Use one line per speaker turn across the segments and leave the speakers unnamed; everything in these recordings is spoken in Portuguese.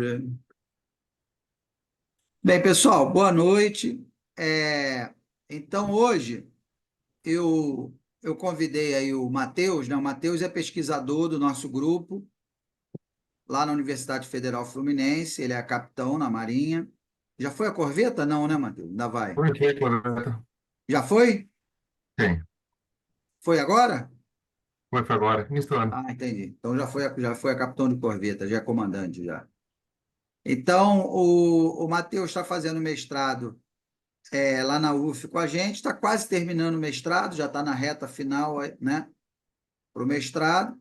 problema. Bem, pessoal, boa noite. Então, hoje, eu convidei aí o Matheus, né? O Matheus é pesquisador do nosso grupo, lá na Universidade Federal Fluminense, ele é capitão na Marinha. Já foi a corveta? Não, né, Matheus? Ainda vai.
Foi, correto.
Já foi?
Sim,
Foi agora?
foi agora. Misturando.
Ah, entendi. Então, já foi a capitão de corveta, já é comandante, já. Então, o Matheus está fazendo mestrado lá na UF com a gente, está quase terminando o mestrado, já está na reta final, né, para o mestrado,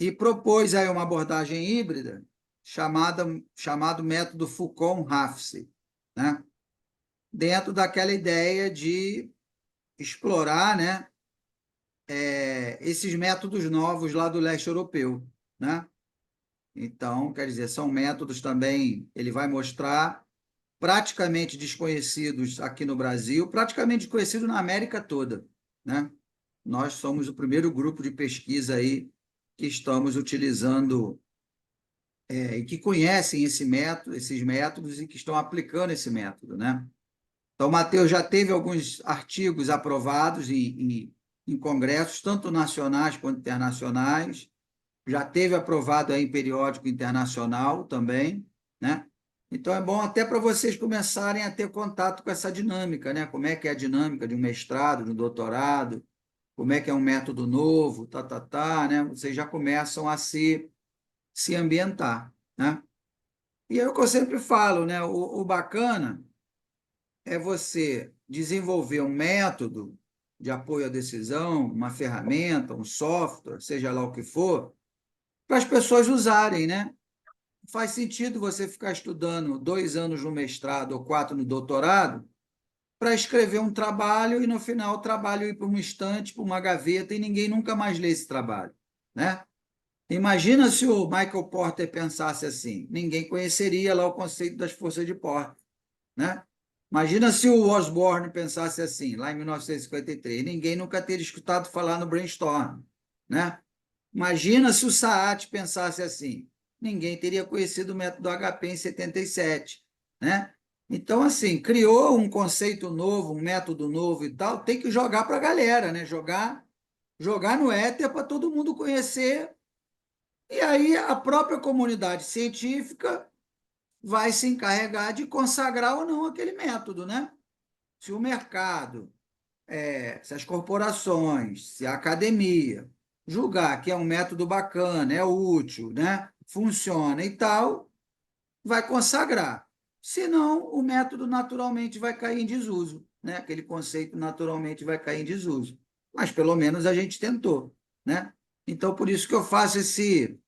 e propôs aí uma abordagem híbrida chamado método Foucault-Rafse, né, dentro daquela ideia de explorar, né, esses métodos novos lá do leste europeu, né? Então, quer dizer, são métodos também, ele vai mostrar praticamente desconhecidos aqui no Brasil, praticamente desconhecidos na América toda, né? Nós somos o primeiro grupo de pesquisa aí que estamos utilizando e que conhecem esses métodos e que estão aplicando esse método, né? Então, o Matheus já teve alguns artigos aprovados em congressos, tanto nacionais quanto internacionais, já teve aprovado aí em periódico internacional também, né? Então é bom até para vocês começarem a ter contato com essa dinâmica, né? Como é que é a dinâmica de um mestrado, de um doutorado, como é que é um método novo, né? Vocês já começam a se ambientar, né? E é o que eu sempre falo, né? O bacana é você desenvolver um método de apoio à decisão, uma ferramenta, um software, seja lá o que for, para as pessoas usarem, né? Faz sentido você ficar estudando 2 anos no mestrado ou 4 no doutorado para escrever um trabalho e no final o trabalho ir para uma estante, para uma gaveta e ninguém nunca mais lê esse trabalho, né? Imagina se o Michael Porter pensasse assim, ninguém conheceria lá o conceito das forças de Porter, né? Imagina se o Osborne pensasse assim, lá em 1953, ninguém nunca teria escutado falar no brainstorm, né? Imagina se o Saat pensasse assim, ninguém teria conhecido o método HP em 77, né? Então, assim, criou um conceito novo, um método novo e tal, tem que jogar para a galera, né? Jogar no éter para todo mundo conhecer, e aí a própria comunidade científica vai se encarregar de consagrar ou não aquele método, né? Se o mercado, se as corporações, se a academia julgar que é um método bacana, é útil, né? Funciona e tal, vai consagrar. Senão, o método naturalmente vai cair em desuso, né? Aquele conceito naturalmente vai cair em desuso. Mas pelo menos a gente tentou, né? Então, por isso que eu faço esse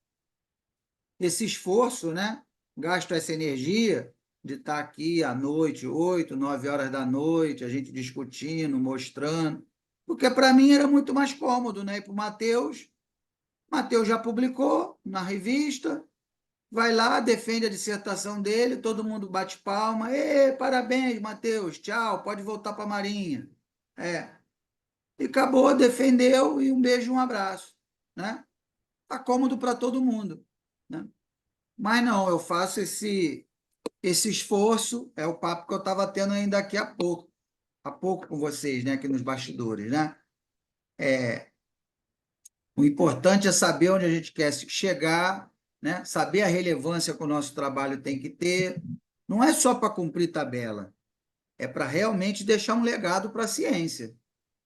esforço, né? Gasto essa energia de estar aqui à noite, 8, 9 horas da noite, a gente discutindo, mostrando, porque para mim era muito mais cômodo, né? E para o Matheus já publicou na revista, vai lá, defende a dissertação dele, todo mundo bate palma, parabéns, Matheus, tchau, pode voltar para a Marinha. E acabou, defendeu, e um beijo, um abraço, né? Tá cômodo para todo mundo, né? Mas não, eu faço esse esforço, é o papo que eu estava tendo ainda há pouco com vocês, né, aqui nos bastidores, né? O importante é saber onde a gente quer chegar, né? Saber a relevância que o nosso trabalho tem que ter. Não é só para cumprir tabela, é para realmente deixar um legado para a ciência.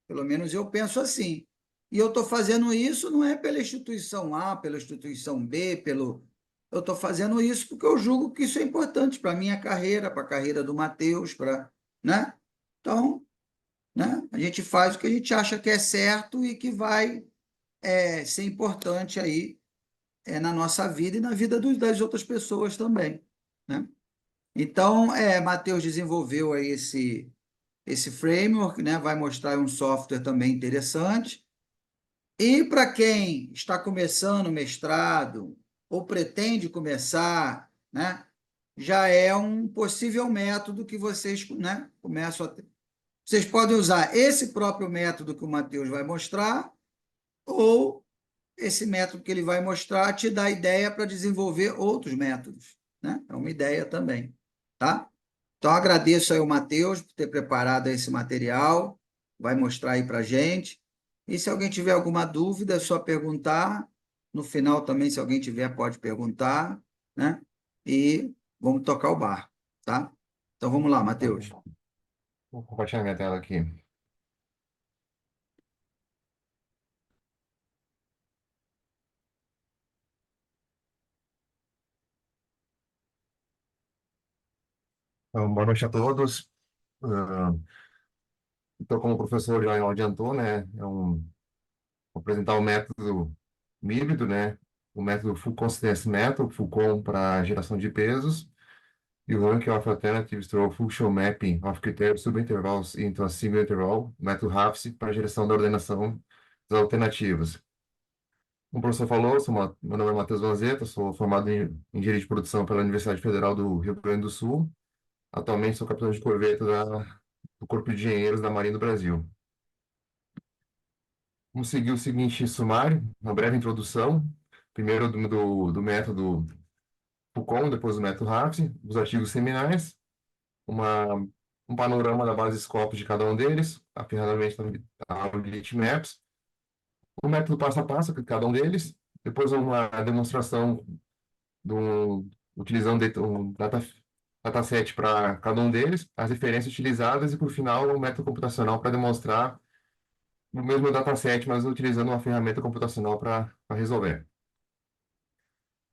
Pelo menos eu penso assim. E eu estou fazendo isso não é pela instituição A, pela instituição B, eu estou fazendo isso porque eu julgo que isso é importante para a minha carreira, para a carreira do Matheus, né? Então, né? A gente faz o que a gente acha que é certo e que vai ser importante aí na nossa vida e na vida das outras pessoas também, né? Então, Matheus desenvolveu aí esse framework, né? Vai mostrar um software também interessante. E para quem está começando o mestrado ou pretende começar, né? Já é um possível método que vocês, né, começam a ter. Vocês podem usar esse próprio método que o Matheus vai mostrar, ou esse método que ele vai mostrar te dá ideia para desenvolver outros métodos, né? É uma ideia também, tá? Então, agradeço aí o Matheus por ter preparado esse material, vai mostrar aí para gente. E se alguém tiver alguma dúvida, é só perguntar. No final também, se alguém tiver, pode perguntar, né? E vamos tocar o barco, tá? Então, vamos lá,
Tá
Matheus.
bom. Vou compartilhar minha tela aqui. Então, boa noite a todos. Ah, Então, como o professor já adiantou, né, vou apresentar o método híbrido, né, o método Full Consistence Method, FULCOM, para geração de pesos, e o Ranking of Alternatives through Functional Mapping of Criteria Subintervals into a Single Interval, método RAFS, para geração da ordenação das alternativas. Como o professor falou, meu nome é Matheus Vanzetta, sou formado em Engenharia de Produção pela Universidade Federal do Rio Grande do Sul. Atualmente sou capitão de corveta do Corpo de Engenheiros da Marinha do Brasil. Vamos seguir o seguinte sumário, uma breve introdução. Primeiro do método FUCOM, depois do método RAPS, os artigos seminais, uma, um panorama da base Scopus de cada um deles, a ferramenta da Ability Maps, o método passo a passo de cada um deles, depois uma demonstração do, utilizando um dataset para cada um deles, as referências utilizadas e, por final, o método computacional para demonstrar o mesmo dataset, mas utilizando uma ferramenta computacional para resolver.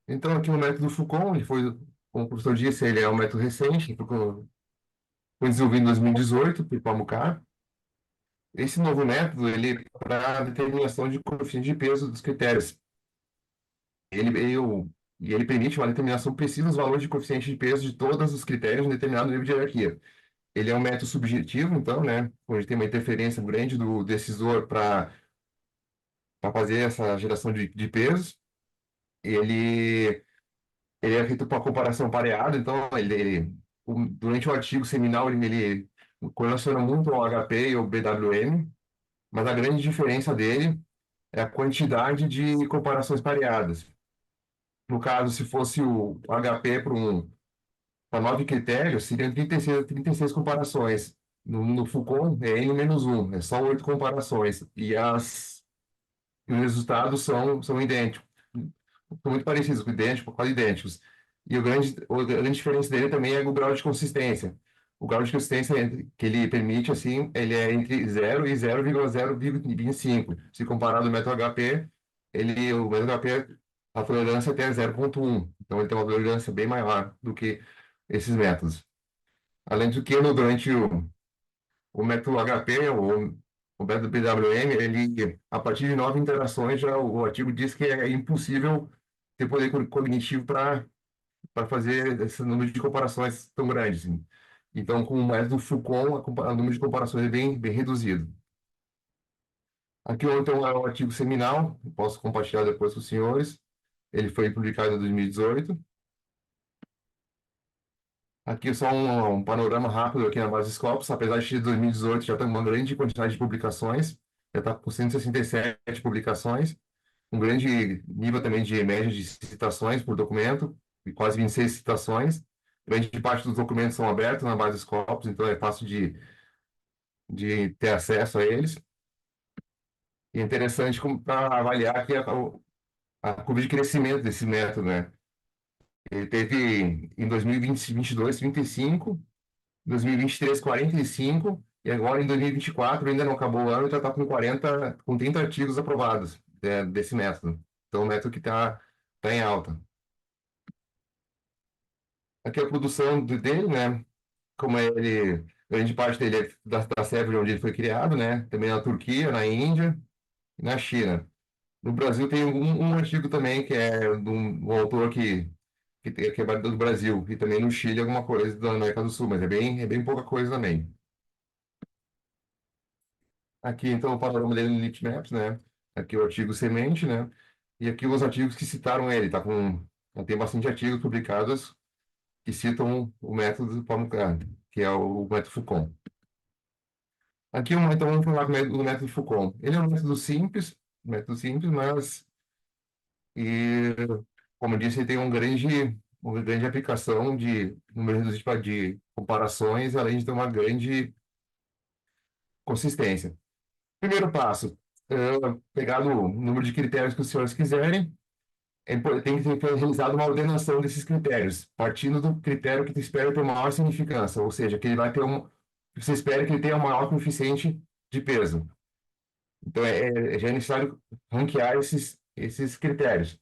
Então, aqui o método Foucault, ele foi, como o professor disse, ele é um método recente, foi desenvolvido em 2018 por Paulo Mucar. Esse novo método, ele é para determinação de coeficiente de peso dos critérios. Ele veio e ele permite uma determinação precisa dos valores de coeficiente de peso de todos os critérios em determinado nível de hierarquia. Ele é um método subjetivo, então, né, onde tem uma interferência grande do decisor para fazer essa geração de pesos. Ele, ele é feito para comparação pareada, então, durante o artigo seminal, ele correlaciona muito ao HP e ao BWM, mas a grande diferença dele é a quantidade de comparações pareadas. No caso, se fosse o HP para 9 critérios, seriam 36 comparações. No Foucault é N-1, é só 8 comparações. E os resultados são idênticos. São muito parecidos, idênticos, quase idênticos. E a grande diferença dele também é o grau de consistência. O grau de consistência que ele permite, assim, ele é entre 0 e 0,025. Se comparado ao método HP, o método HP, a tolerância até é 0,1. Então, ele tem uma tolerância bem maior do que esses métodos. Além do que, durante o método HP, o método PWM, a partir de 9 interações, já o artigo diz que é impossível ter poder cognitivo para fazer esse número de comparações tão grandes, assim. Então, com o método Foucault, o número de comparações é bem reduzido. Aqui, então, é um artigo seminal, posso compartilhar depois com os senhores. Ele foi publicado em 2018. Aqui só um panorama rápido aqui na base Scopus, apesar de 2018 já tem uma grande quantidade de publicações, já está com 167 publicações, um grande nível também de média de citações por documento, e quase 26 citações. Grande parte dos documentos são abertos na base Scopus, então é fácil de ter acesso a eles. E é interessante para avaliar aqui a curva de crescimento desse método, né? Ele teve em 2020, 22, 35, 2023, 45, e agora em 2024, ainda não acabou o ano, já está com 30 artigos aprovados desse método. Então, é um método que tá em alta. Aqui é a produção dele, né? Como grande parte dele é da Sérvia, onde ele foi criado, né? Também na Turquia, na Índia e na China. No Brasil tem um artigo também que é de um autor que é do Brasil, e também no Chile alguma coisa da América do Sul, mas é bem pouca coisa também. Aqui, então, o panorama dele no Maps, né? Aqui o artigo semente, né? E aqui os artigos que citaram ele, tem bastante artigos publicados que citam o método do Paulo Mucar, que é o método Foucault. Aqui, então, vamos falar do método Foucault. Ele é um método simples, mas, e, como eu disse, ele tem um grande uma grande aplicação de número reduzido de comparações, além de ter uma grande consistência. Primeiro passo, pegar o número de critérios que os senhores quiserem, tem que ser realizada uma ordenação desses critérios, partindo do critério que tu espera ter maior significância, ou seja, que ele vai ter você espera que ele tenha um maior coeficiente de peso. Então, já é necessário ranquear esses critérios.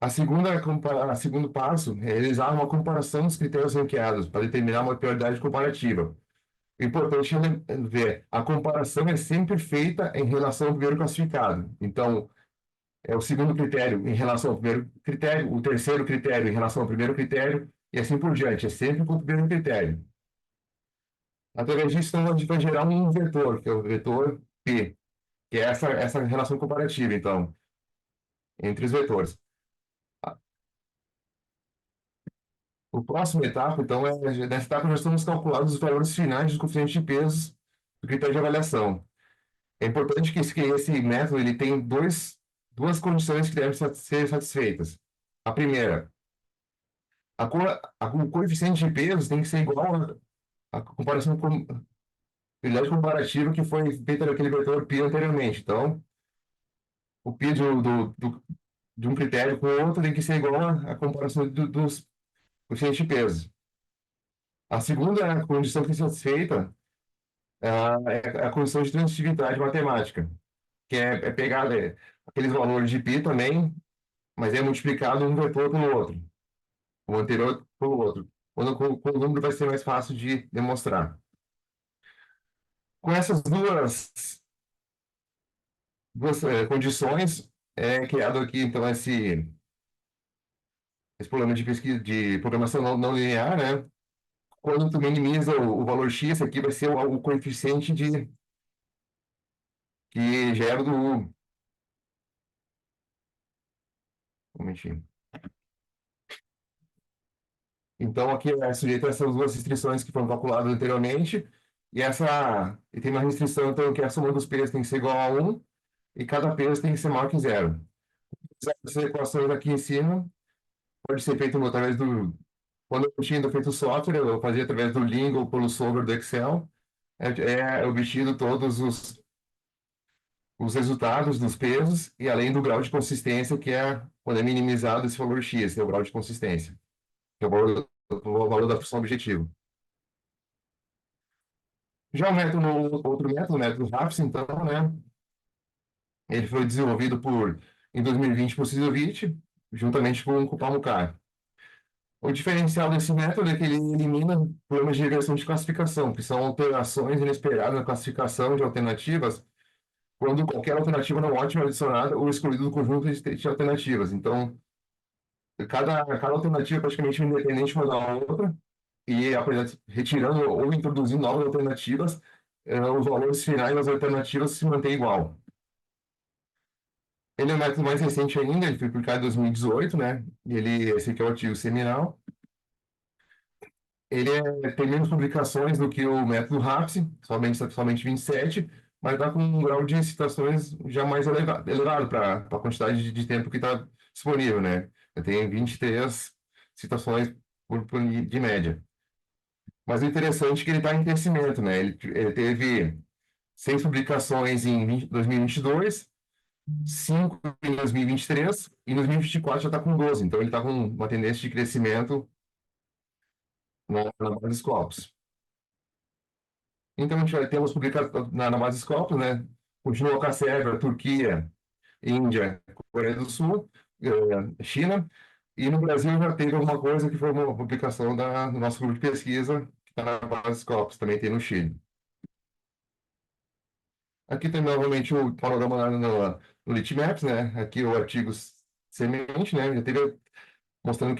A segundo passo é realizar uma comparação dos critérios ranqueados para determinar uma prioridade comparativa. O importante é ver, a comparação é sempre feita em relação ao primeiro classificado. Então, é o segundo critério em relação ao primeiro critério, o terceiro critério em relação ao primeiro critério, e assim por diante. É sempre com o primeiro critério. Através disso, então, a gente vai gerar um vetor, que é o vetor P, que é essa relação comparativa, então, entre os vetores. O próximo etapa, então, nessa etapa nós estamos calculados os valores finais dos coeficientes de pesos do critério de avaliação. É importante que esse método ele tem duas condições que devem ser satisfeitas. A primeira, o coeficiente de pesos tem que ser igual à comparação com unidade comparativa que foi feita naquele vetor π anteriormente. Então, o π de um critério com o outro tem que ser igual à comparação dos coeficientes de peso. A segunda condição que é satisfeita é a condição de transitividade matemática, que é pegar aqueles valores de π também, mas é multiplicado um vetor pelo outro, o anterior pelo outro. Com o número vai ser mais fácil de demonstrar. Com essas duas condições, é criado aqui, então, esse problema de pesquisa, de programação não linear, né? Quando tu minimiza o valor x, aqui vai ser o coeficiente que gera do U. Um momentinho. Então, aqui é sujeito a essas duas restrições que foram calculadas anteriormente, e tem uma restrição, então, que a soma dos pesos tem que ser igual a 1, e cada peso tem que ser maior que zero. Essas equações aqui em cima pode ser feito através do... Quando eu tinha ainda feito o software, eu fazia através do Lingo ou pelo solver do Excel, obtido todos os resultados dos pesos, e além do grau de consistência, que é quando é minimizado esse valor x, que é o grau de consistência, que é o valor da função objetivo. Já outro método, o método RAPS, então, né, ele foi desenvolvido em 2020 por Sisovich, juntamente com o Pamukkar. O diferencial desse método é que ele elimina problemas de regressão de classificação, que são alterações inesperadas na classificação de alternativas, quando qualquer alternativa não ótima é adicionada ou excluída do conjunto de alternativas. Então, cada alternativa é praticamente independente uma da outra, e retirando ou introduzindo novas alternativas, os valores finais das alternativas se mantêm igual. Ele é o método mais recente ainda, ele foi publicado em 2018, né? Esse aqui é o artigo seminal. Tem menos publicações do que o método RAPS, somente 27, mas dá com um grau de citações já mais elevado para a quantidade de tempo que está disponível, né? Tem 23 citações de média. Mas o interessante é que ele está em crescimento, né? Ele teve 6 publicações em 2022, 5 em 2023, e em 2024 já está com 12. Então, ele está com uma tendência de crescimento na base Scopus. Então, a gente vai ter publicações na base Scopus, né? Continua com a Sérvia, Turquia, Índia, Coreia do Sul, China. E no Brasil já teve alguma coisa que foi uma publicação do nosso grupo de pesquisa, que está na base Scopus, também tem no Chile. Aqui tem novamente o panorama lá no Litmaps, né? Aqui o artigo semente, né? Já teve mostrando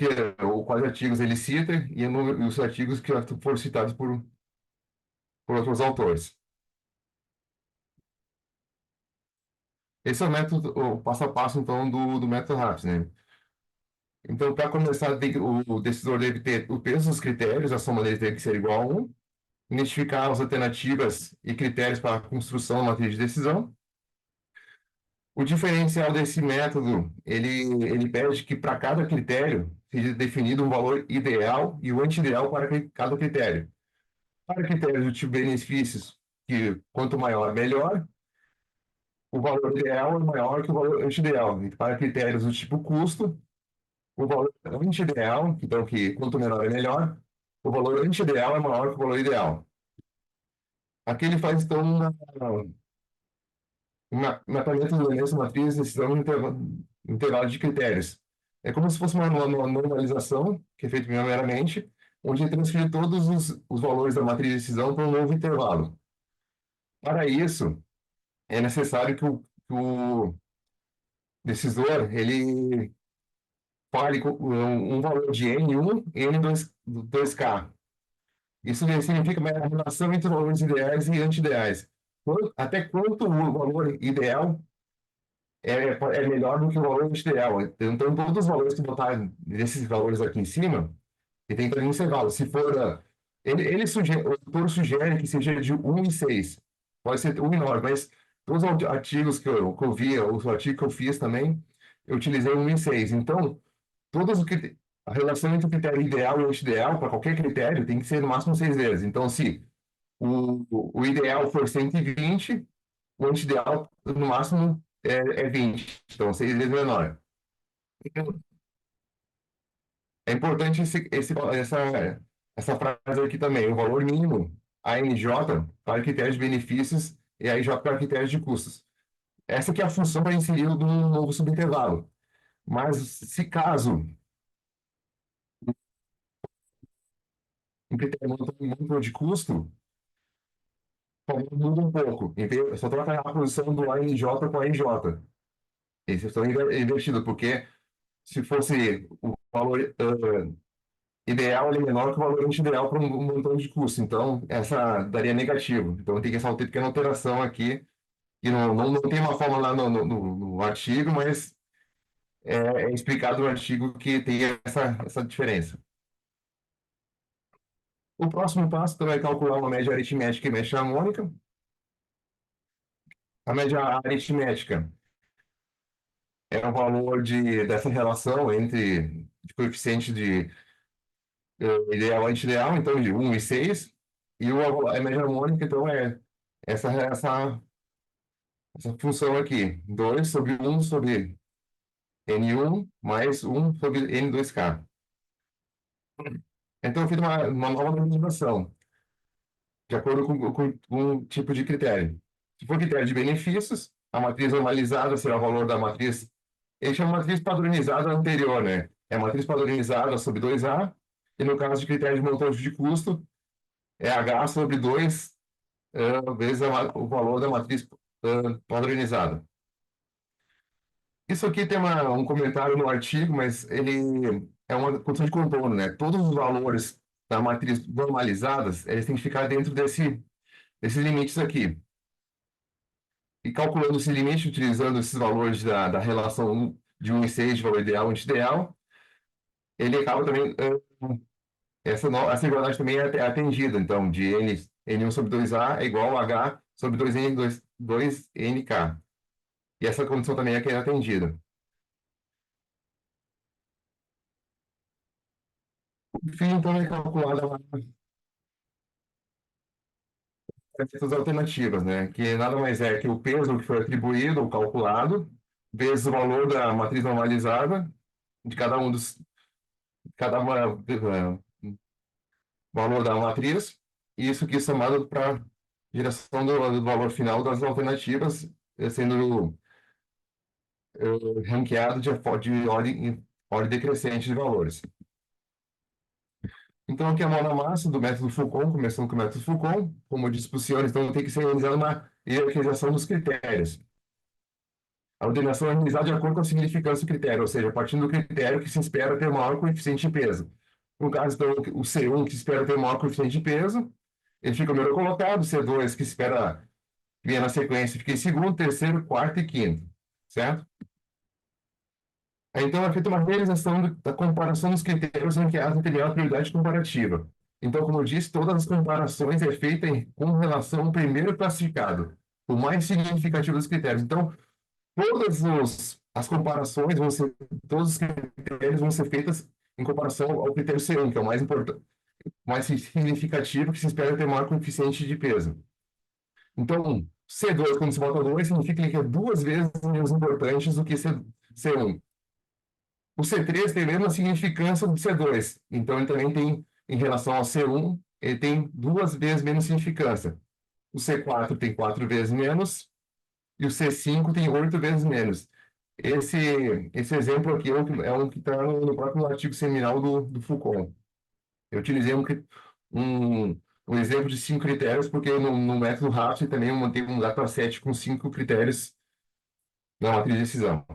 quais artigos ele cita e os artigos que foram citados por outros autores. Esse é o método, o passo a passo, então, do método RAPS, né? Então, para começar, o decisor deve ter o peso dos critérios, a soma deles tem que ser igual a 1, identificar as alternativas e critérios para a construção da matriz de decisão. O diferencial desse método, ele pede que para cada critério, seja definido um valor ideal e o anti-ideal para cada critério. Para critérios do tipo benefícios, que quanto maior, melhor, o valor ideal é maior que o valor anti-ideal. E para critérios do tipo custo, o valor anti-ideal, então que quanto menor é melhor, o valor anti-ideal é maior que o valor ideal. Aqui ele faz, então, um mapeamento do elementos matriz de decisão intervalo de critérios. É como se fosse uma normalização, que é feita primeiramente, onde ele transfere todos os valores da matriz de decisão para um novo intervalo. Para isso, é necessário que o decisor ele fale com um valor de N1 e N2K. Isso significa a relação entre valores ideais e anti-ideais. Até quanto o valor ideal é melhor do que o valor ideal. Então, todos os valores que botar desses valores aqui em cima, ele tem que estar em intervalo. Se for, ele sugere, o autor sugere que seja de 1 e 6. Pode ser 1 e 9, mas todos os artigos que eu vi, os artigos que eu fiz também, eu utilizei 1 e 6. Então, todos a relação entre o critério ideal e o anti-ideal, para qualquer critério, tem que ser no máximo 6 vezes. Então, se o ideal for 120, o anti-ideal, no máximo, é 20. Então, 6 vezes menor. Então, é importante essa frase aqui também. O valor mínimo, ANJ, para critérios de benefícios e a IJ para critérios de custos. Essa que é a função para inserir um novo subintervalo. Mas, se caso um critério não de custo, muda um pouco. Então, eu só troca a posição do ANJ com a IJ. Esse estão invertido, porque se fosse o valor ideal, ele é menor que o valor anti-ideal para um montão de custo. Então, essa daria negativo. Então, tem que essa pequena alteração aqui, que não tem uma forma lá no artigo, mas é explicado no artigo que tem essa diferença. O próximo passo então, é calcular uma média aritmética e média harmônica. A média aritmética é o valor dessa relação entre de coeficiente de ideal e anti-ideal, então de 1 e 6. E a média harmônica, então, é essa função aqui. 2 sobre 1 sobre N1 mais 1 sobre N2K. Então, eu fiz uma nova normalização, de acordo com o tipo de critério. Se for critério de benefícios, a matriz normalizada será o valor da matriz. Ele chama matriz padronizada anterior, né? É a matriz padronizada sobre 2A, e no caso de critério de montante de custo, é H sobre 2 vezes o valor da matriz padronizada. Isso aqui tem um comentário no artigo, mas ele é uma condição de contorno, né? Todos os valores da matriz normalizadas, eles têm que ficar dentro desses limites aqui. E calculando esse limite, utilizando esses valores da relação de 1 e 6 de valor ideal e anti-ideal, ele acaba também, essa igualdade também é atendida. Então, de N1 sobre 2A é igual a H sobre 2NK. E essa condição também é atendida. O fim, então, é calculada lá essas alternativas, né? Que nada mais é que o peso que foi atribuído ou calculado, vezes o valor da matriz normalizada de valor da matriz, e isso aqui somado para geração do valor final das alternativas, sendo ranqueado de ordem decrescente de valores. Então, aqui é a mão na massa do método Foucault, começando com o método Foucault, como eu disse para os senhores, então tem que ser realizada uma hierarquização dos critérios. A ordenação é realizada de acordo com a significância do critério, ou seja, partindo do critério que se espera ter maior coeficiente de peso. No caso, então, o C1, que se espera ter maior coeficiente de peso, ele fica melhor colocado, o C2, que se espera que venha na sequência, fica em segundo, terceiro, quarto e quinto, certo? Então, é feita uma realização da comparação dos critérios ranqueados anterior à prioridade comparativa. Então, como eu disse, todas as comparações é feita com relação ao primeiro classificado, o mais significativo dos critérios. Então, as comparações todos os critérios vão ser feitas em comparação ao critério C1, que é o mais importante, mais significativo, que se espera ter maior coeficiente de peso. Então, C2, quando se bota 2, significa que é duas vezes menos importante do que C1. O C3 tem a mesma significância do C2, então ele também tem, em relação ao C1, ele tem duas vezes menos significância. O C4 tem quatro vezes menos, e o C5 tem oito vezes menos. Esse exemplo aqui é um que está no próprio artigo seminal do Foucault. Eu utilizei um, um exemplo de cinco critérios, porque no método RAPS também eu montei um dataset com cinco critérios na matriz de decisão.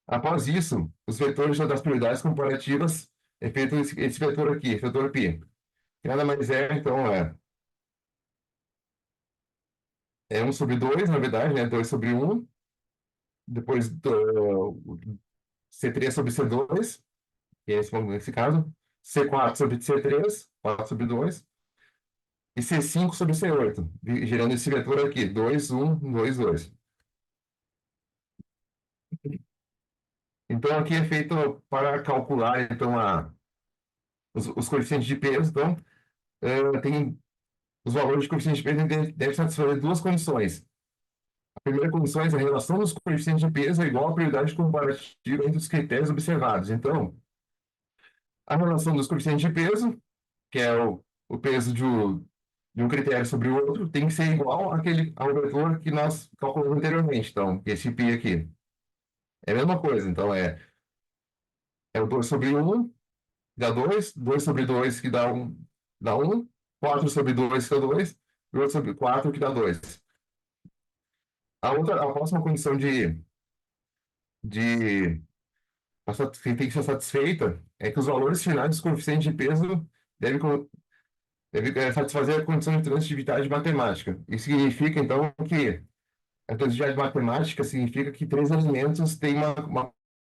Após isso, os vetores das prioridades comparativas é feito esse vetor aqui, vetor π. Que nada mais é, então, é 1 sobre 2, na verdade, né? 2 sobre 1. Depois C3 sobre C2, que é esse caso. C4 sobre C3, 4 sobre 2. E C5 sobre C8, gerando esse vetor aqui, 2, 1, 2, 2. Então, aqui é feito para calcular então, os coeficientes de peso. Então, tem os valores de coeficiente de peso devem satisfazer duas condições. A primeira condição é a relação dos coeficientes de peso é igual à prioridade comparativa entre os critérios observados. Então, a relação dos coeficientes de peso, que é o peso de um critério sobre o outro, tem que ser igual ao vetor que nós calculamos anteriormente. Então, esse π aqui. É a mesma coisa. Então, é o 2 sobre 1, que dá 2, 2 sobre 2, que dá 1, 4 sobre 2, que dá 2, e 8 sobre 4, que dá 2. A próxima condição de que tem que ser satisfeita é que os valores finais dos coeficientes de peso devem satisfazer a condição de transitividade matemática. Isso significa, então, que a transitividade matemática significa que três elementos têm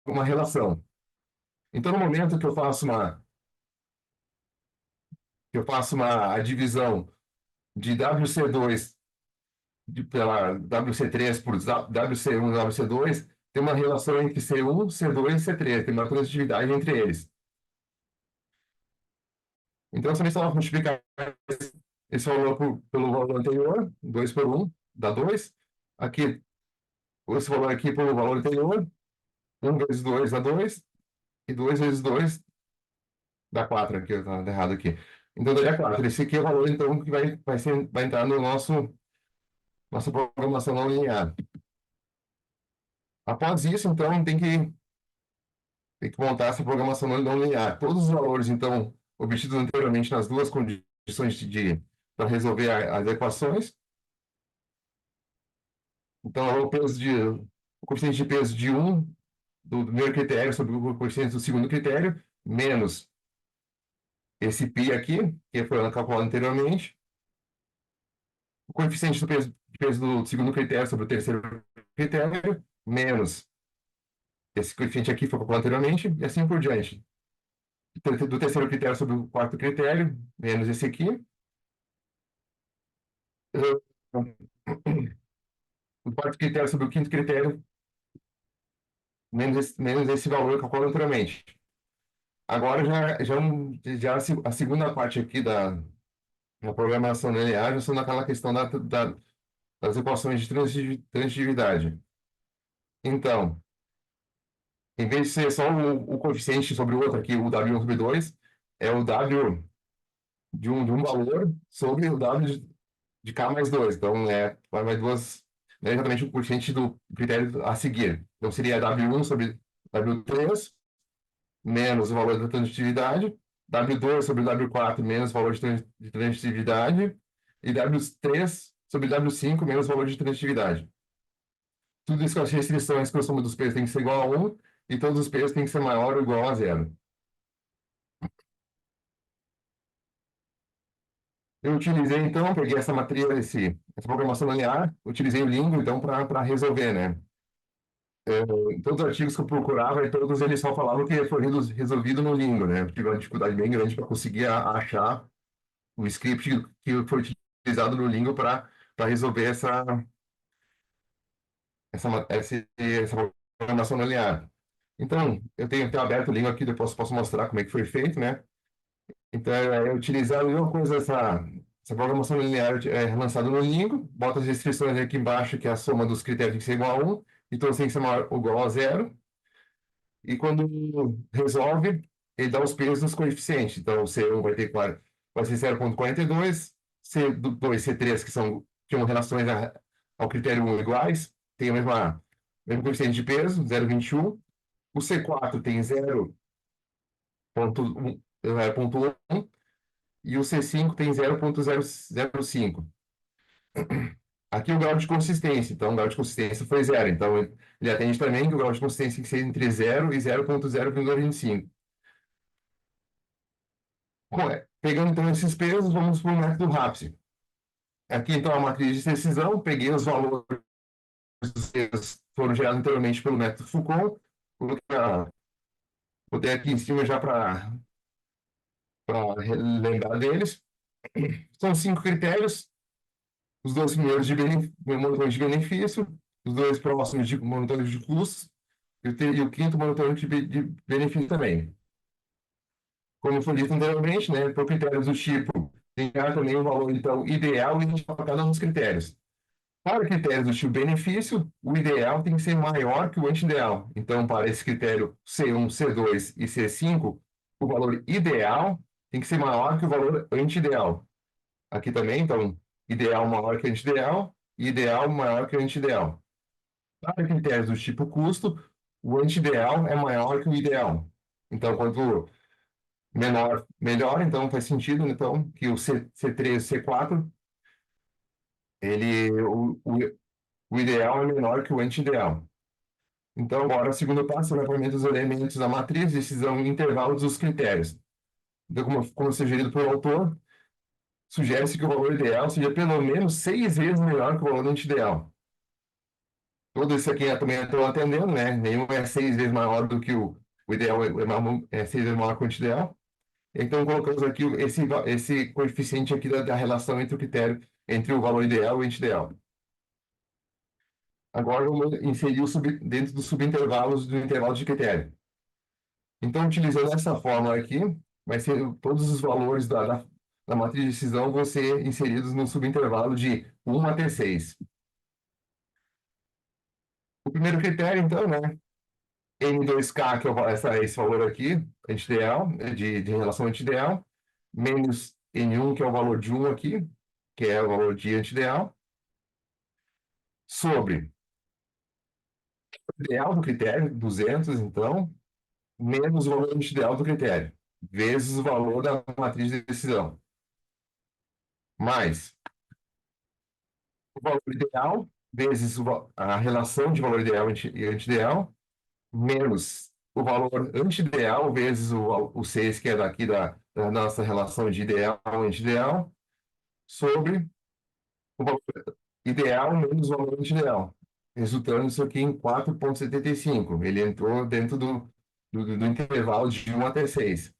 uma relação. Então, no momento que eu faço uma a divisão de WC2 pela WC3 por WC1 e WC2, tem uma relação entre C1, C2 e C3, tem uma transitividade entre eles. Então, se você multiplicar esse valor pelo valor anterior, 2 por 1, dá 2. Aqui, esse valor aqui pelo valor anterior, 1 vezes 2 dá 2, e 2 vezes 2 dá 4, aqui, está errado aqui. Então, daria 4. Esse aqui é o valor, então, que vai entrar no nossa programação não linear. Após isso, então, tem que montar essa programação não linear. Todos os valores, então, obtidos anteriormente nas duas condições para resolver as equações. Então, o coeficiente de peso de 1 do primeiro critério sobre o coeficiente do segundo critério, menos esse π aqui, que foi calculado anteriormente, o coeficiente de peso do segundo critério sobre o terceiro critério, menos esse coeficiente aqui foi calculado anteriormente, e assim por diante. Do terceiro critério sobre o quarto critério, menos esse aqui. O quarto critério sobre o quinto critério, menos esse valor calculado anteriormente. Agora, já a segunda parte aqui da programação linear, já são naquela questão das equações de transitividade. Então, em vez de ser só o coeficiente sobre o outro aqui, o W1 sobre 2, é o W de um valor sobre o W de K mais 2. Então, vai mais duas, não é exatamente o coeficiente do critério a seguir. Então, seria W1 sobre W3, menos o valor da transitividade, W2 sobre W4 menos o valor de transitividade, e W3 sobre W5 menos o valor de transitividade. Tudo isso com as restrições que o soma dos pesos tem que ser igual a 1, e todos os pesos têm que ser maior ou igual a 0. Eu utilizei, então, peguei essa matriz, essa programação linear, utilizei o Lingo, então, para resolver, né? Todos os artigos que eu procurava, e todos eles só falavam que foi resolvido no Lingo, né? Eu tive uma dificuldade bem grande para conseguir achar o script que foi utilizado no Lingo para resolver essa programação linear. Então, eu tenho aberto o link aqui, depois posso mostrar como é que foi feito, né? Então, é utilizar a mesma coisa, essa programação linear lançada no Lingo, bota as restrições aqui embaixo, que é a soma dos critérios tem que ser igual a 1, e todos têm que ser maior, ou igual a zero, e quando resolve, ele dá os pesos dos coeficientes. Então, C1 vai ser 0,42, C2 e C3, tinham relações ao critério 1 iguais, tem mesmo coeficiente de peso, 0,21. O C4 tem 0,1 e o C5 tem 0,005. Aqui o grau de consistência, então o grau de consistência foi zero. Então ele atende também que o grau de consistência tem que ser entre 0 e 0,025. Pegando então esses pesos, vamos para o método RAPSE. Aqui então a matriz de decisão, peguei os valores dos pesos que foram gerados anteriormente pelo método Foucault, botei aqui em cima já para lembrar deles. São 5 critérios, os dois primeiros monitores de benefício, os dois próximos de monitores de custos, e o quinto monitor de benefício também. Como foi dito anteriormente, né, por critérios do tipo, tem também o valor então, ideal e a gente para cada um dos critérios. Para critérios do tipo benefício, o ideal tem que ser maior que o anti-ideal. Então, para esse critério C1, C2 e C5, o valor ideal tem que ser maior que o valor anti-ideal. Aqui também, então, ideal maior que anti-ideal e ideal maior que anti-ideal. Para critérios do tipo custo, o anti-ideal é maior que o ideal. Então, quanto menor, melhor, então faz sentido então, que o C3 C4, ele, o ideal é menor que o anti-ideal. Então, agora, o segundo passo é o levantamento dos elementos da matriz, decisão em intervalos dos critérios. Então, como sugerido pelo autor, sugere-se que o valor ideal seja pelo menos 6 vezes melhor que o valor anti-ideal. Todo isso aqui também estou atendendo, né? Nenhum é 6 vezes maior do que o ideal, é 6 vezes maior que o anti-ideal. Então, colocamos aqui esse coeficiente aqui da relação entre o critério, entre o valor ideal e o anti-ideal. Agora, vamos inserir dentro dos subintervalos do intervalo de critério. Então, utilizando essa fórmula aqui, vai ser todos os valores da matriz de decisão vão ser inseridos no subintervalo de 1 até 6. O primeiro critério, então, né? N2K, que é esse valor aqui, anti-ideal, de relação anti-ideal, menos N1, que é o valor de 1 aqui, que é o valor de anti-ideal, sobre o ideal do critério, 200, então, menos o valor anti-ideal do critério, vezes o valor da matriz de decisão, mais o valor ideal, vezes a relação de valor ideal e anti-ideal, menos o valor anti-ideal, vezes o 6, que é daqui da nossa relação de ideal e anti-ideal, sobre o valor ideal menos o valor anti-ideal, resultando isso aqui em 4,75. Ele entrou dentro do intervalo de 1 até 6.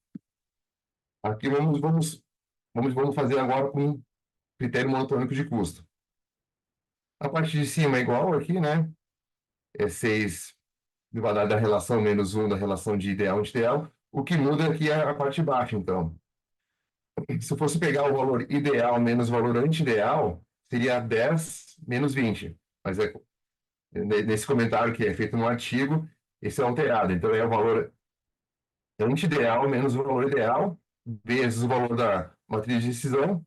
Aqui vamos fazer agora com critério monotônico de custo. A parte de cima é igual aqui, né? É 6 dividido da relação menos 1 da relação de ideal e anti-ideal. O que muda aqui é a parte de baixo, então. Se eu fosse pegar o valor ideal menos o valor anti-ideal, seria 10 menos 20. Mas nesse comentário que é feito no artigo, esse é alterado. Então, é o valor anti-ideal menos o valor ideal, vezes o valor da matriz de decisão,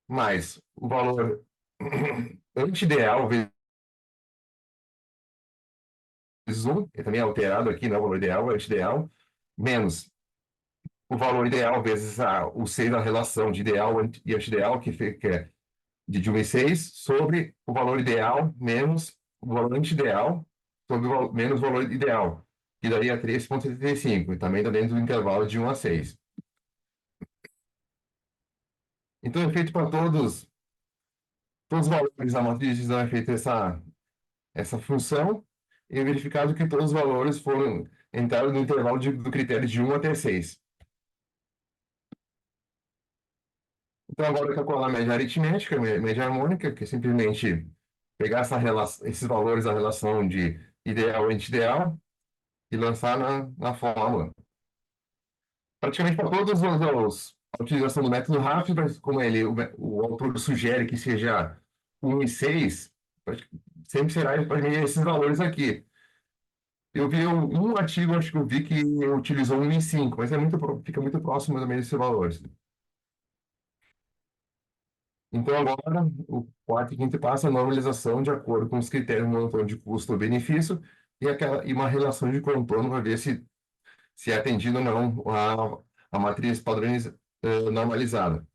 mais o valor anti-ideal vezes 1, que também é alterado aqui, né? O valor ideal, anti-ideal, menos o valor ideal vezes o 6 da relação de ideal e anti-ideal, que é de 1 e 6, sobre o valor ideal menos o valor anti-ideal, menos o valor ideal, que daria 3,75, e também está dentro do intervalo de 1 a 6. Então, é feito para todos os valores da matriz de decisão, é feita essa função, e é verificado que todos os valores entraram no intervalo do critério de 1 até 6. Então, agora calcular a média aritmética, a média harmônica, que é simplesmente pegar esses valores da relação de ideal e anti-ideal, e lançar na fórmula. Praticamente para todos a utilização do método rápido, mas como o autor sugere que seja 1 e 6, sempre será para mim esses valores aqui. Eu vi um artigo, acho que eu vi que utilizou 1 e 5, mas fica muito próximo também desses valores. Então, agora, o quarto e quinto passo é a normalização de acordo com os critérios monotônicos de custo ou benefício e uma relação de contorno para ver se é atendido ou não a matriz normalizada.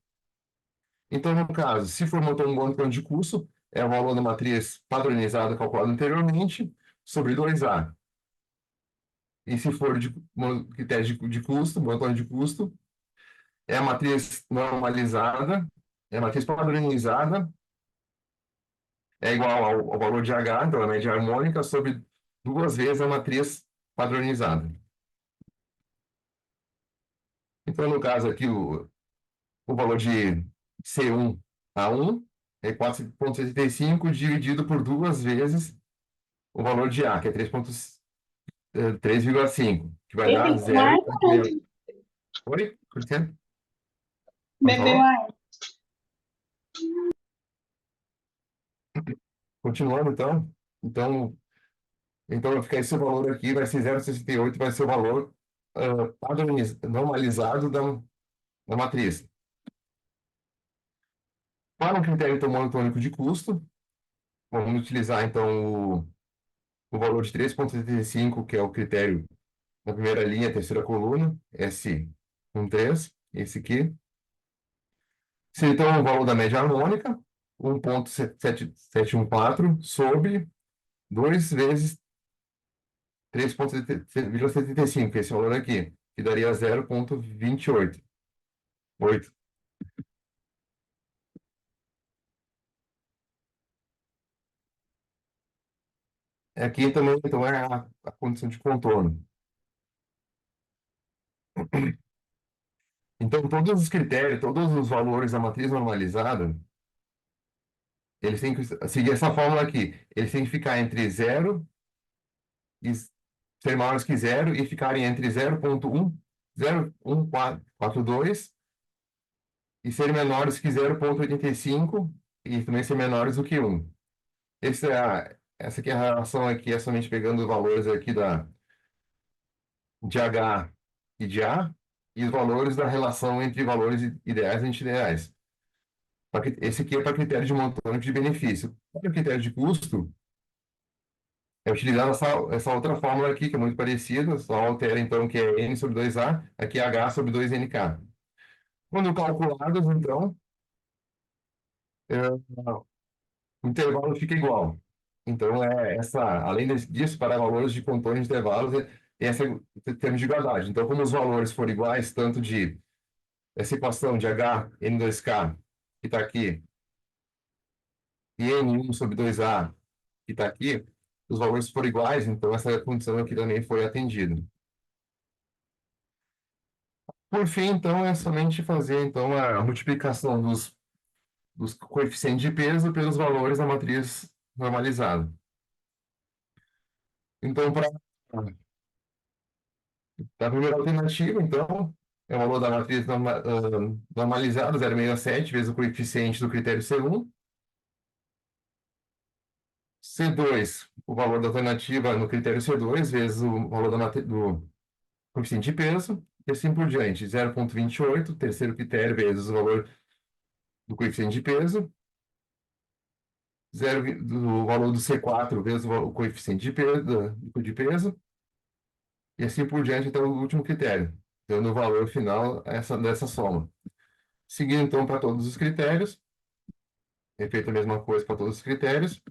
Então, no caso, se for monotônico de custo, é o valor da matriz padronizada calculado anteriormente sobre 2A. E se for critério de custo, monotônico de custo, é a matriz normalizada, é a matriz padronizada é igual ao valor de H, então a média harmônica, sobre duas vezes a matriz padronizada. Então, no caso aqui, o valor de C1 a 1 é 4,75 dividido por duas vezes o valor de A, que é 3,5, que vai dar
Bebeu mais ou
0,6. Oi? Cristiano? Como
bebeu
falou?
mais?
Continuando, então. Então, então vai ficar esse valor aqui, vai ser 0,68, vai ser o valor normalizado da matriz. Para um critério então, monotônico de custo, vamos utilizar então o valor de 3,75, que é o critério na primeira linha, terceira coluna, S13, esse aqui. Se então o valor da média harmônica, 1,714 sobre 2 vezes 3,75, que é esse valor aqui, que daria 0,28. 8. Aqui também então, é a condição de contorno. Então, todos os critérios, todos os valores da matriz normalizada, eles têm que seguir essa fórmula aqui. Eles têm que ficar entre zero e ser maiores que zero e ficarem entre 0,1, 0,142 e ser menores que 0,85 e também ser menores do que 1. Essa aqui é a relação aqui, é somente pegando os valores aqui de H e de A e os valores da relação entre valores ideais e anti-ideais. Esse aqui é para critério de montante de benefício. Para o critério de custo, é utilizar essa outra fórmula aqui, que é muito parecida, só altera então que é N sobre 2A, aqui é H sobre 2NK. Quando calculados, então, o intervalo fica igual. Então, além disso, para valores de contorno de intervalos, essa é o termo de igualdade. Então, como os valores forem iguais, tanto de essa equação de H, N2K, que está aqui, e N1 sobre 2A, que está aqui, os valores forem iguais, então essa condição aqui também foi atendida. Por fim, então, é somente fazer então, a multiplicação dos coeficientes de peso pelos valores da matriz normalizada. Então, para a primeira alternativa, então, é o valor da matriz normalizada, 0,67, vezes o coeficiente do critério C1. C2, o valor da alternativa no critério C2, vezes o valor do coeficiente de peso, e assim por diante. 0,28, terceiro critério, vezes o valor do coeficiente de peso. Do valor do C4 vezes o coeficiente de peso, e assim por diante até o último critério, dando o valor final dessa soma. Seguindo, então, para todos os critérios, é feita a mesma coisa para todos os critérios,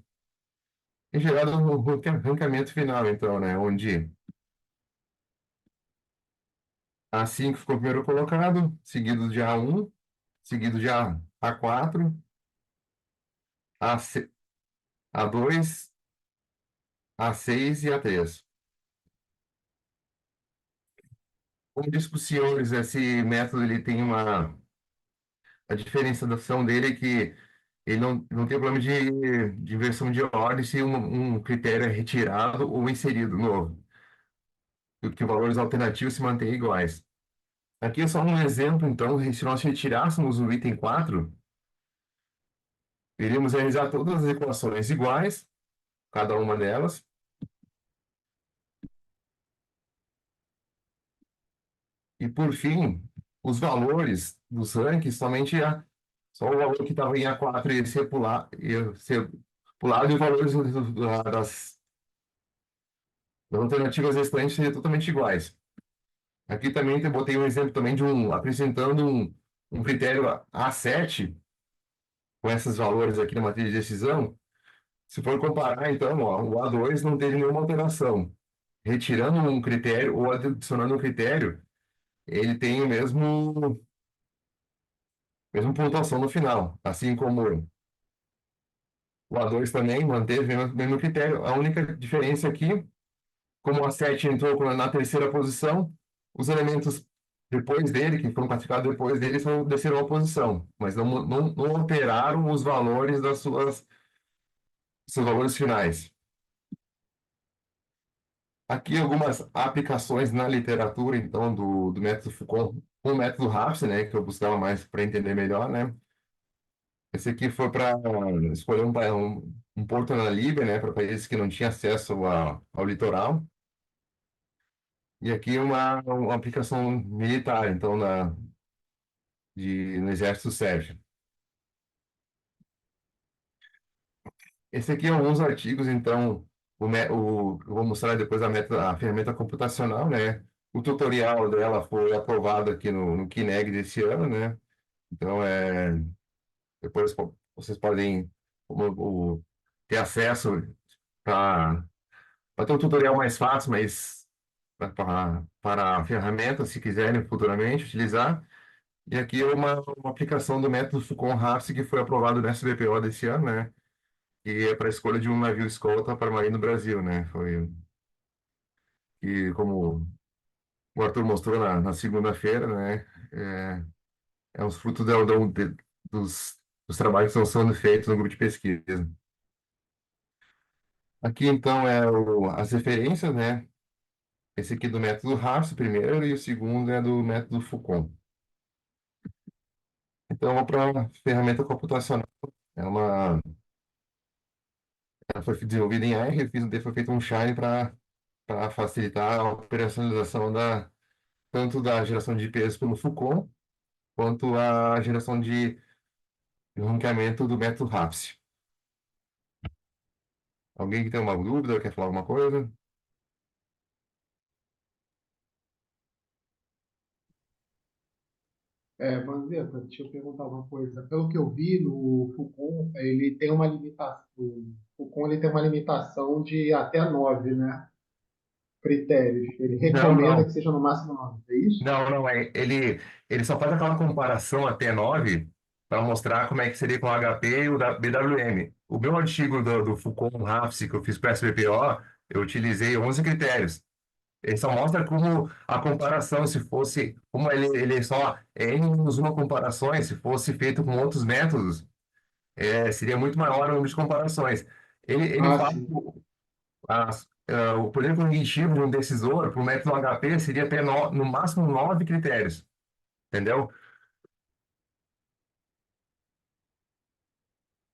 e gerado o ranqueamento final, então, né, onde A5 ficou primeiro colocado, seguido de A1, seguido de A4, AC, A2, A6 e A3. Como disse para os senhores, esse método ele tem a diferenciação dele é que ele não tem problema de inversão de ordem se um critério é retirado ou inserido novo. que valores alternativos se mantêm iguais. Aqui é só um exemplo, então, se nós retirássemos o item 4, iríamos realizar todas as equações iguais, cada uma delas, e por fim, os valores dos rankings, só o valor que estava em A4 ia ser pulado e os valores das alternativas restantes seriam totalmente iguais. Aqui também eu botei um exemplo também apresentando um critério A7 com esses valores aqui na matriz de decisão. Se for comparar, então, ó, o A2 não teve nenhuma alteração. Retirando um critério ou adicionando um critério, ele tem mesmo pontuação no final. Assim como o A2 também manteve o mesmo critério. A única diferença aqui, como o A7 entrou na terceira posição, os elementos depois dele, que foram classificados depois dele, só desceram a posição, mas não alteraram os valores seus valores finais. Aqui algumas aplicações na literatura, então, do método Foucault, o método RAPS, né, que eu buscava mais para entender melhor, né. Esse aqui foi para escolher um porto na Líbia, né, para países que não tinham acesso ao litoral. E aqui uma aplicação militar, então, no Exército Sérvio. Esse aqui é alguns artigos, então, eu vou mostrar depois a ferramenta computacional, né? O tutorial dela foi aprovado aqui no QNEG desse ano, né? Então, depois vocês podem ter acesso para ter um tutorial mais fácil, mas para a ferramenta, se quiserem futuramente utilizar. E aqui é uma aplicação do método Foucault-Rafts que foi aprovado no SBPO desse ano, né? E é para a escolha de um navio escolta para a Marinha do Brasil, né? E como o Arthur mostrou na segunda-feira, né? É uns frutos dos trabalhos que estão sendo feitos no grupo de pesquisa. Aqui, então, as referências, né? Esse aqui é do método Rafts, primeiro, e o segundo é do método Foucault. Então, vamos para a ferramenta computacional. É uma, ela foi desenvolvida em R, foi feito um Shine para facilitar a operacionalização tanto da geração de peso pelo Foucault, quanto a geração de ranqueamento do método RAPS. Alguém que tem uma dúvida, quer falar alguma coisa?
Vanzeta, deixa eu perguntar uma coisa. Pelo que eu vi no Foucault, ele tem uma limitação, o Foucault ele tem uma limitação de até 9, né? Critérios. Ele
Não,
recomenda que
não.
seja no máximo 9, é isso?
Não, não é. Ele só faz aquela comparação até 9 para mostrar como é que seria com o HP e o BWM. O meu artigo do Foucault RAPS que eu fiz para o SBPO, eu utilizei 11 critérios. Ele só mostra como a comparação, se fosse, como ele só é N-1 comparações, se fosse feito com outros métodos, seria muito maior o número de comparações. Ele
Ah,
fala que
sim.
o poder cognitivo de um decisor para o método HP seria ter no máximo 9 critérios, entendeu?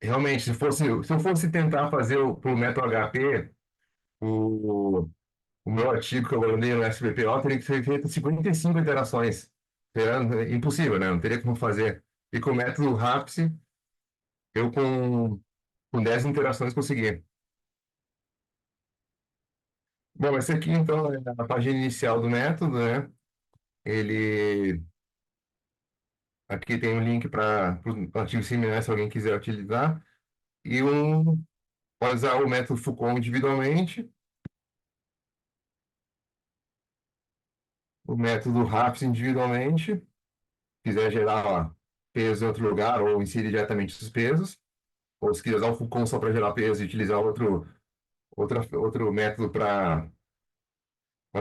Realmente, se eu fosse tentar fazer para o método HP, o, o meu artigo que eu mandei no SBPO teria que ser feito 55 iterações. Impossível, né? Não teria como fazer. E com o método RAPS, eu com 10 interações consegui. Bom, esse aqui então é a página inicial do método, né? Ele aqui tem um link para o artigo similar se alguém quiser utilizar. E pode usar o método Foucault individualmente, o método RAPS individualmente, quiser gerar ó, peso em outro lugar ou inserir diretamente os pesos, ou se quiser usar o Foucault só para gerar peso e utilizar outro método para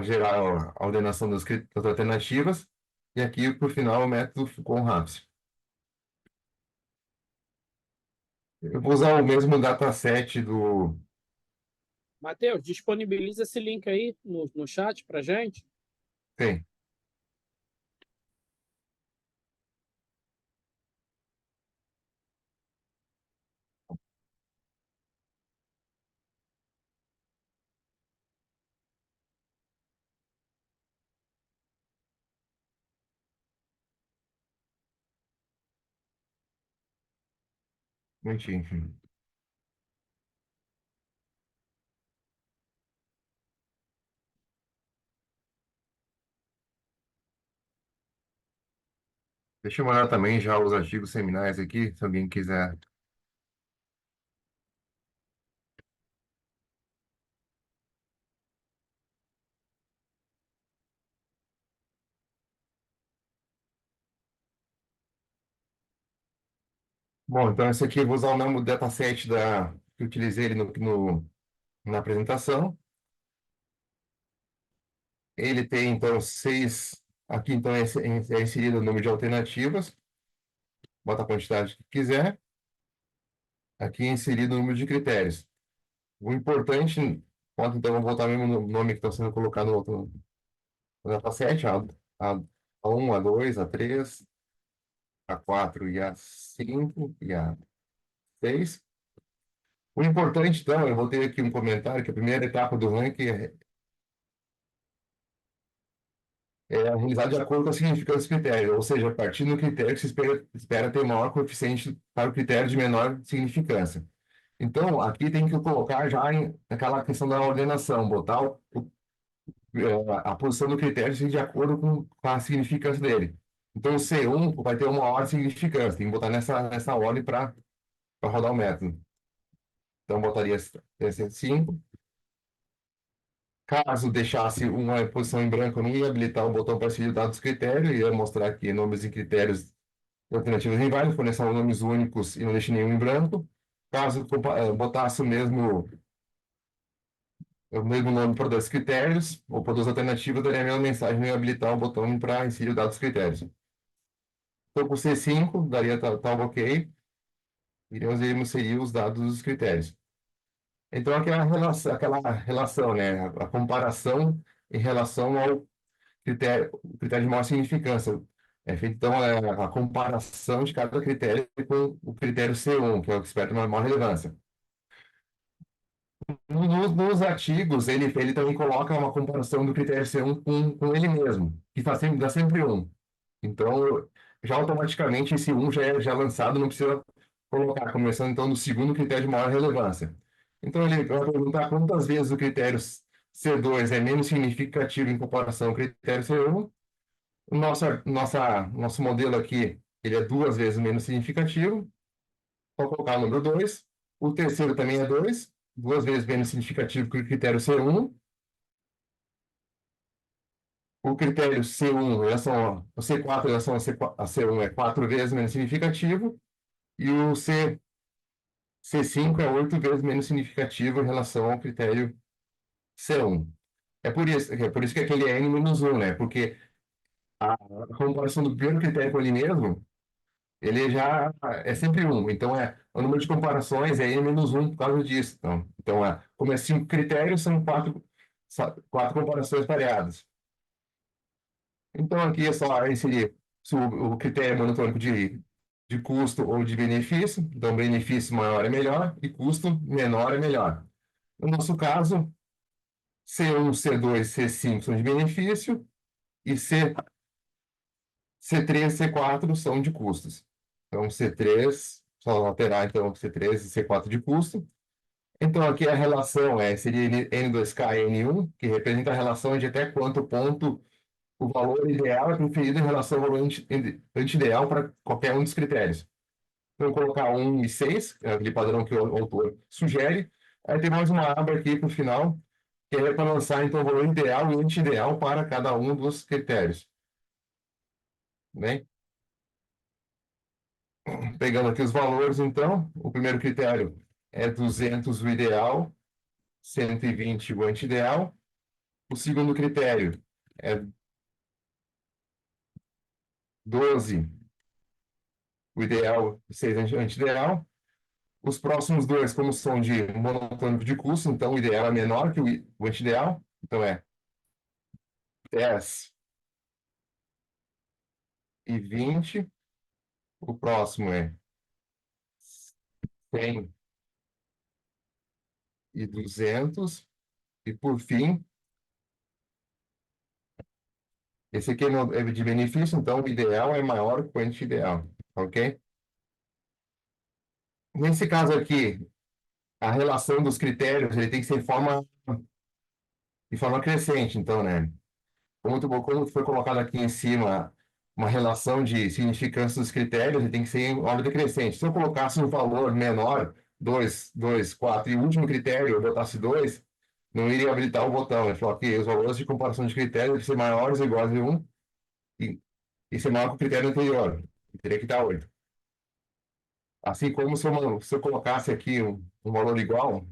gerar ó, a ordenação das alternativas. E aqui, por final, o método Foucault-RAPS. Eu vou usar o mesmo dataset
Matheus, disponibiliza esse link aí no chat para gente.
Tem. Enfim. Deixa eu mandar também já os artigos seminais aqui, se alguém quiser. Bom, então esse aqui eu vou usar o mesmo dataset que eu utilizei ele na apresentação. Ele tem, então, seis. Aqui, então, é inserido o número de alternativas. Bota a quantidade que quiser. Aqui é inserido o número de critérios. O importante, pode, então, eu vou botar mesmo no nome que está sendo colocado no outro no dataset, a, A1, A2, A3, A4 e A5 e A6. O importante, então, eu vou ter aqui um comentário que a primeira etapa do ranking é realizada de acordo com a significância do critério, ou seja, a partir do critério que se espera ter maior coeficiente para o critério de menor significância. Então, aqui tem que colocar já aquela questão da ordenação, botar a posição do critério de acordo com a significância dele. Então, o C1 vai ter uma ordem de significância, tem que botar nessa ordem para rodar o método. Então, botaria C5. Caso deixasse uma posição em branco, eu não ia habilitar o botão para inserir dados critério, ia mostrar aqui nomes e critérios de alternativas inválidas, fornecer nomes únicos e não deixe nenhum em branco. Caso botasse o mesmo nome para dois critérios ou para duas alternativas, daria a mesma mensagem, não ia habilitar o botão para inserir dados critérios. Então, por C5, daria tal ok, iríamos inserir os dados dos critérios. Então, aquela relação, né? A comparação em relação ao critério de maior significância. É feita, então, a comparação de cada critério com o critério C1, que é o que espera uma maior relevância. Nos artigos, ele também coloca uma comparação do critério C1 com ele mesmo, que dá sempre um. Então, já automaticamente esse um já é lançado, não precisa colocar, começando então no segundo critério de maior relevância. Então, ele vai perguntar quantas vezes o critério C2 é menos significativo em comparação ao critério C1. Nosso modelo aqui, ele é duas vezes menos significativo. Vou colocar o número 2. O terceiro também é 2, duas vezes menos significativo que o critério C1. O critério C1 em relação o C4 em relação a C1 é quatro vezes menos significativo. E o C5 é oito vezes menos significativo em relação ao critério C1. É por isso que aquele é N-1, né? Porque a comparação do primeiro critério com ele mesmo, ele já é sempre um. Então, o número de comparações é N-1 por causa disso. Então como é cinco critérios, são quatro comparações pareadas. Então, aqui é só inserir se o critério monotônico de custo ou de benefício. Então, benefício maior é melhor e custo menor é melhor. No nosso caso, C1, C2, C5 são de benefício e C3 e C4 são de custos. Então, C3, só alterar então C3 e C4 de custo. Então, aqui a relação seria N2K e N1, que representa a relação de até quanto ponto o valor ideal é preferido em relação ao valor anti-ideal para qualquer um dos critérios. Então, colocar 1 e 6, aquele padrão que o autor sugere. Aí tem mais uma aba aqui para o final, que é para lançar então, o valor ideal e anti-ideal para cada um dos critérios. Bem, pegando aqui os valores, então, o primeiro critério é 200 o ideal, 120 o anti-ideal. O segundo critério é 12 o ideal e 6 anti-ideal. Os próximos dois, como são de monotônico de custo, então o ideal é menor que o anti-ideal. Então é 10 e 20. O próximo é 100 e 200. E por fim, esse aqui é de benefício, então o ideal é maior que o anti-ideal. Ok? Nesse caso aqui, a relação dos critérios ele tem que ser de forma crescente, então, né? Como foi colocado aqui em cima uma relação de significância dos critérios, ele tem que ser em ordem decrescente. Se eu colocasse um valor menor, 2, 2, 4, e o último critério eu botasse 2, não iria habilitar o botão. Ele falou que os valores de comparação de critérios devem ser maiores ou iguais a 1 e, e ser maior que o critério anterior. Teria que dar 8. Assim como se eu colocasse aqui um valor igual,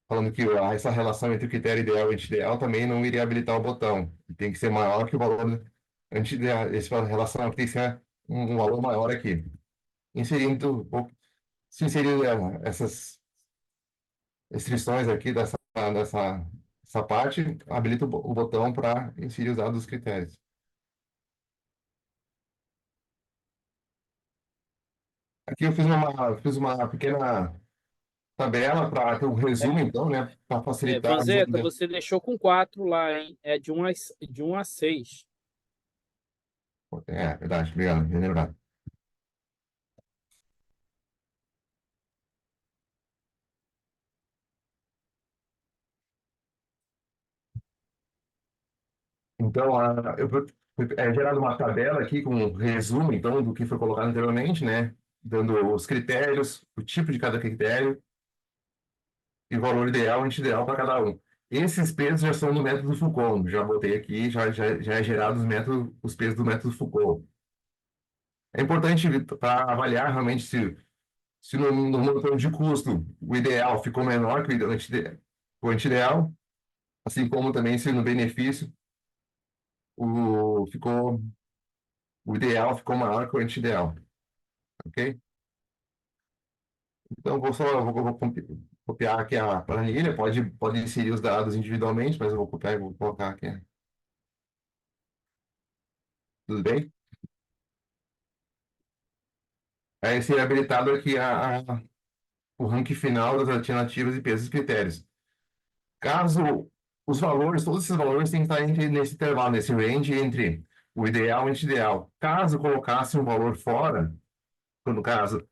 falando que essa relação entre o critério ideal e anti-ideal também não iria habilitar o botão. Tem que ser maior que o valor anti-ideal. Essa relação aqui tem que ser um valor maior aqui. Inserindo, se inserir essas restrições aqui dessa parte, habilita o botão para inserir os dados dos critérios. Aqui eu fiz uma pequena tabela para ter um resumo, então, né? Para facilitar o
Vanzetta,
desenvolvimento.
você deixou com 4 lá, hein? É de 1 a 6.
É, verdade, obrigado, bem lembrado. Então, é gerada uma tabela aqui com um resumo, então, do que foi colocado anteriormente, né? Dando os critérios, o tipo de cada critério e o valor ideal e anti-ideal para cada um. Esses pesos já são no método Foucault. Já botei aqui, já é gerado os pesos do método Foucault. É importante para avaliar realmente se no monotônico de custo o ideal ficou menor que o anti-ideal, assim como também se no benefício ficou o ideal ficou maior que o anti-ideal, ok? Então, vou copiar aqui a planilha, pode inserir os dados individualmente, mas eu vou copiar e vou colocar aqui. Tudo bem? Aí seria habilitado aqui o ranking final das alternativas e pesos e critérios. Caso todos esses valores têm que estar nesse intervalo, nesse range entre o ideal e o anti-ideal. Caso colocasse um valor fora, no caso,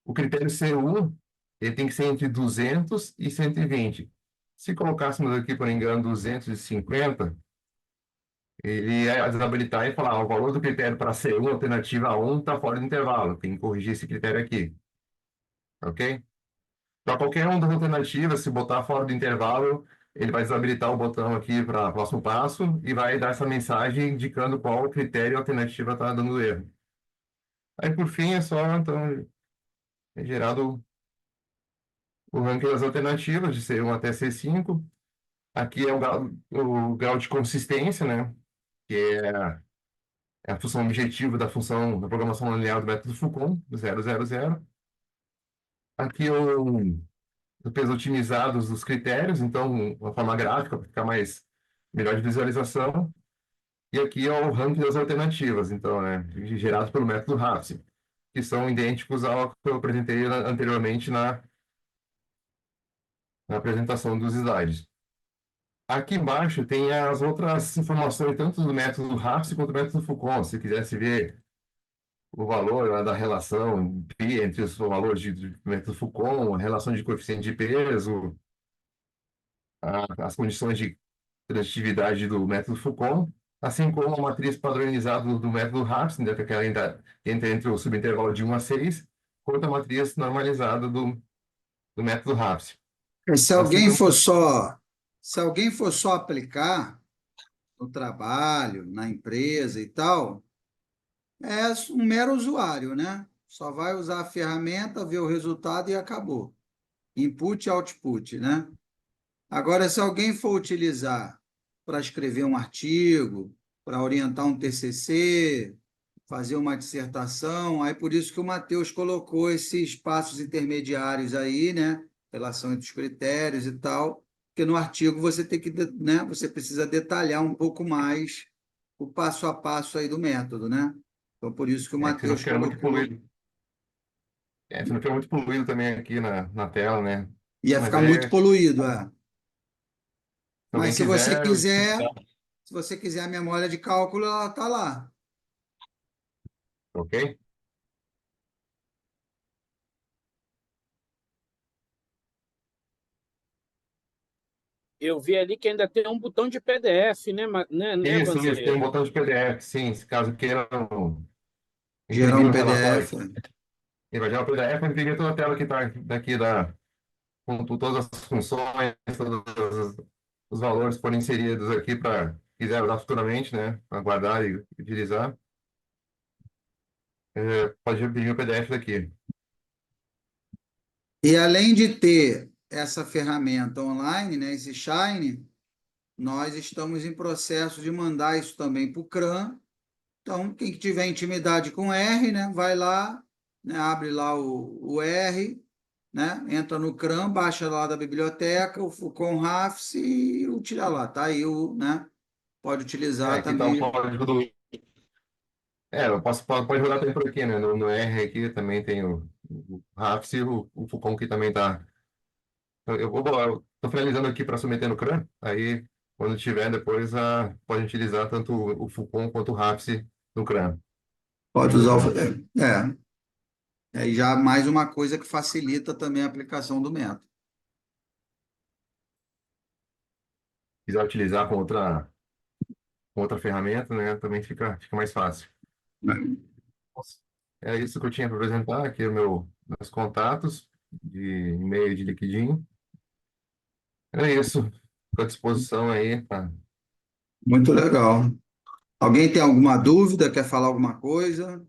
o critério C1, ele tem que ser entre 200 e 120. Se colocássemos aqui, por engano, 250, ele ia desabilitar e falar, o valor do critério para C1, alternativa 1, está fora do intervalo. Tem que corrigir esse critério aqui. Ok? Para qualquer uma das alternativas, se botar fora do intervalo, ele vai desabilitar o botão aqui para próximo passo e vai dar essa mensagem indicando qual critério a alternativa está dando erro. Aí, por fim, é só, então, é gerado o ranking das alternativas, de C1 até C5. Aqui é o grau de consistência, né? Que é a função objetivo da função da programação linear do método Foucault, 0, 0, 0. Aqui o peso otimizados dos critérios, então, uma forma gráfica para ficar melhor de visualização. E aqui é o ranking das alternativas, então, né? Gerados pelo método RAPS, que são idênticos ao que eu apresentei anteriormente na apresentação dos slides. Aqui embaixo tem as outras informações, tanto do método RAPS quanto do método Foucault. Se quisesse ver o valor da relação π entre os valores do método Foucault, a relação de coeficiente de peso, as condições de transitividade do método Foucault, assim como a matriz padronizada do método RAPS, né, que ela entra entre o subintervalo de 1 a 6, quanto a matriz normalizada do método RAPS.
Se
Assim
alguém
como
for só, se alguém for só aplicar no trabalho, na empresa e tal, é um mero usuário, né? Só vai usar a ferramenta, ver o resultado e acabou. Input e output, né? Agora, se alguém for utilizar para escrever um artigo, para orientar um TCC, fazer uma dissertação, aí por isso que o Matheus colocou esses passos intermediários aí, né? Relação entre os critérios e tal, porque no artigo você tem que, né? Você precisa detalhar um pouco mais o passo a passo aí do método, né? Então, por isso que o
Que não
Matheus
fica muito
colocou,
poluído. Se não fica muito poluído também aqui na tela, né?
ia
Mas
ficar muito poluído, é.
se
Mas
alguém quiser,
se você quiser a memória de cálculo, ela está lá.
ok?
Eu vi ali que ainda tem um botão de PDF, né,
Isso, tem um
Vanzeiro?
botão de PDF, sim, se caso queiram
Gerar
imprimir
um
o relatório.
PDF.
Ele vai gerar o PDF, vai imprimir toda a tela que está daqui com todas as funções, todos os valores que foram inseridos aqui para quiser usar futuramente, né? Para guardar e utilizar. Pode imprimir o PDF daqui.
E além de ter essa ferramenta online, né, esse Shine, nós estamos em processo de mandar isso também para o CRAN. Então, quem tiver intimidade com R, né, vai lá, né, abre lá o R, né, entra no CRAN, baixa lá da biblioteca, o Fucon Rafs e utiliza lá. Tá aí né, pode utilizar
Aqui está o
também.
código do. Pode rodar também por aqui, né? No R aqui também tem o RAFS e o Fucom que também está. Estou finalizando aqui para submeter no CRAN, aí quando tiver depois pode utilizar tanto o Fucom quanto o RAFS no CRAN.
Pode usar é já mais uma coisa que facilita também a aplicação do método.
Quiser utilizar com outra ferramenta, né? Também fica mais fácil. É isso que eu tinha para apresentar, aqui meus contatos de e-mail de liquidinho. É isso. Estou à disposição aí. Tá?
Muito legal. Alguém tem alguma dúvida? Quer falar alguma coisa?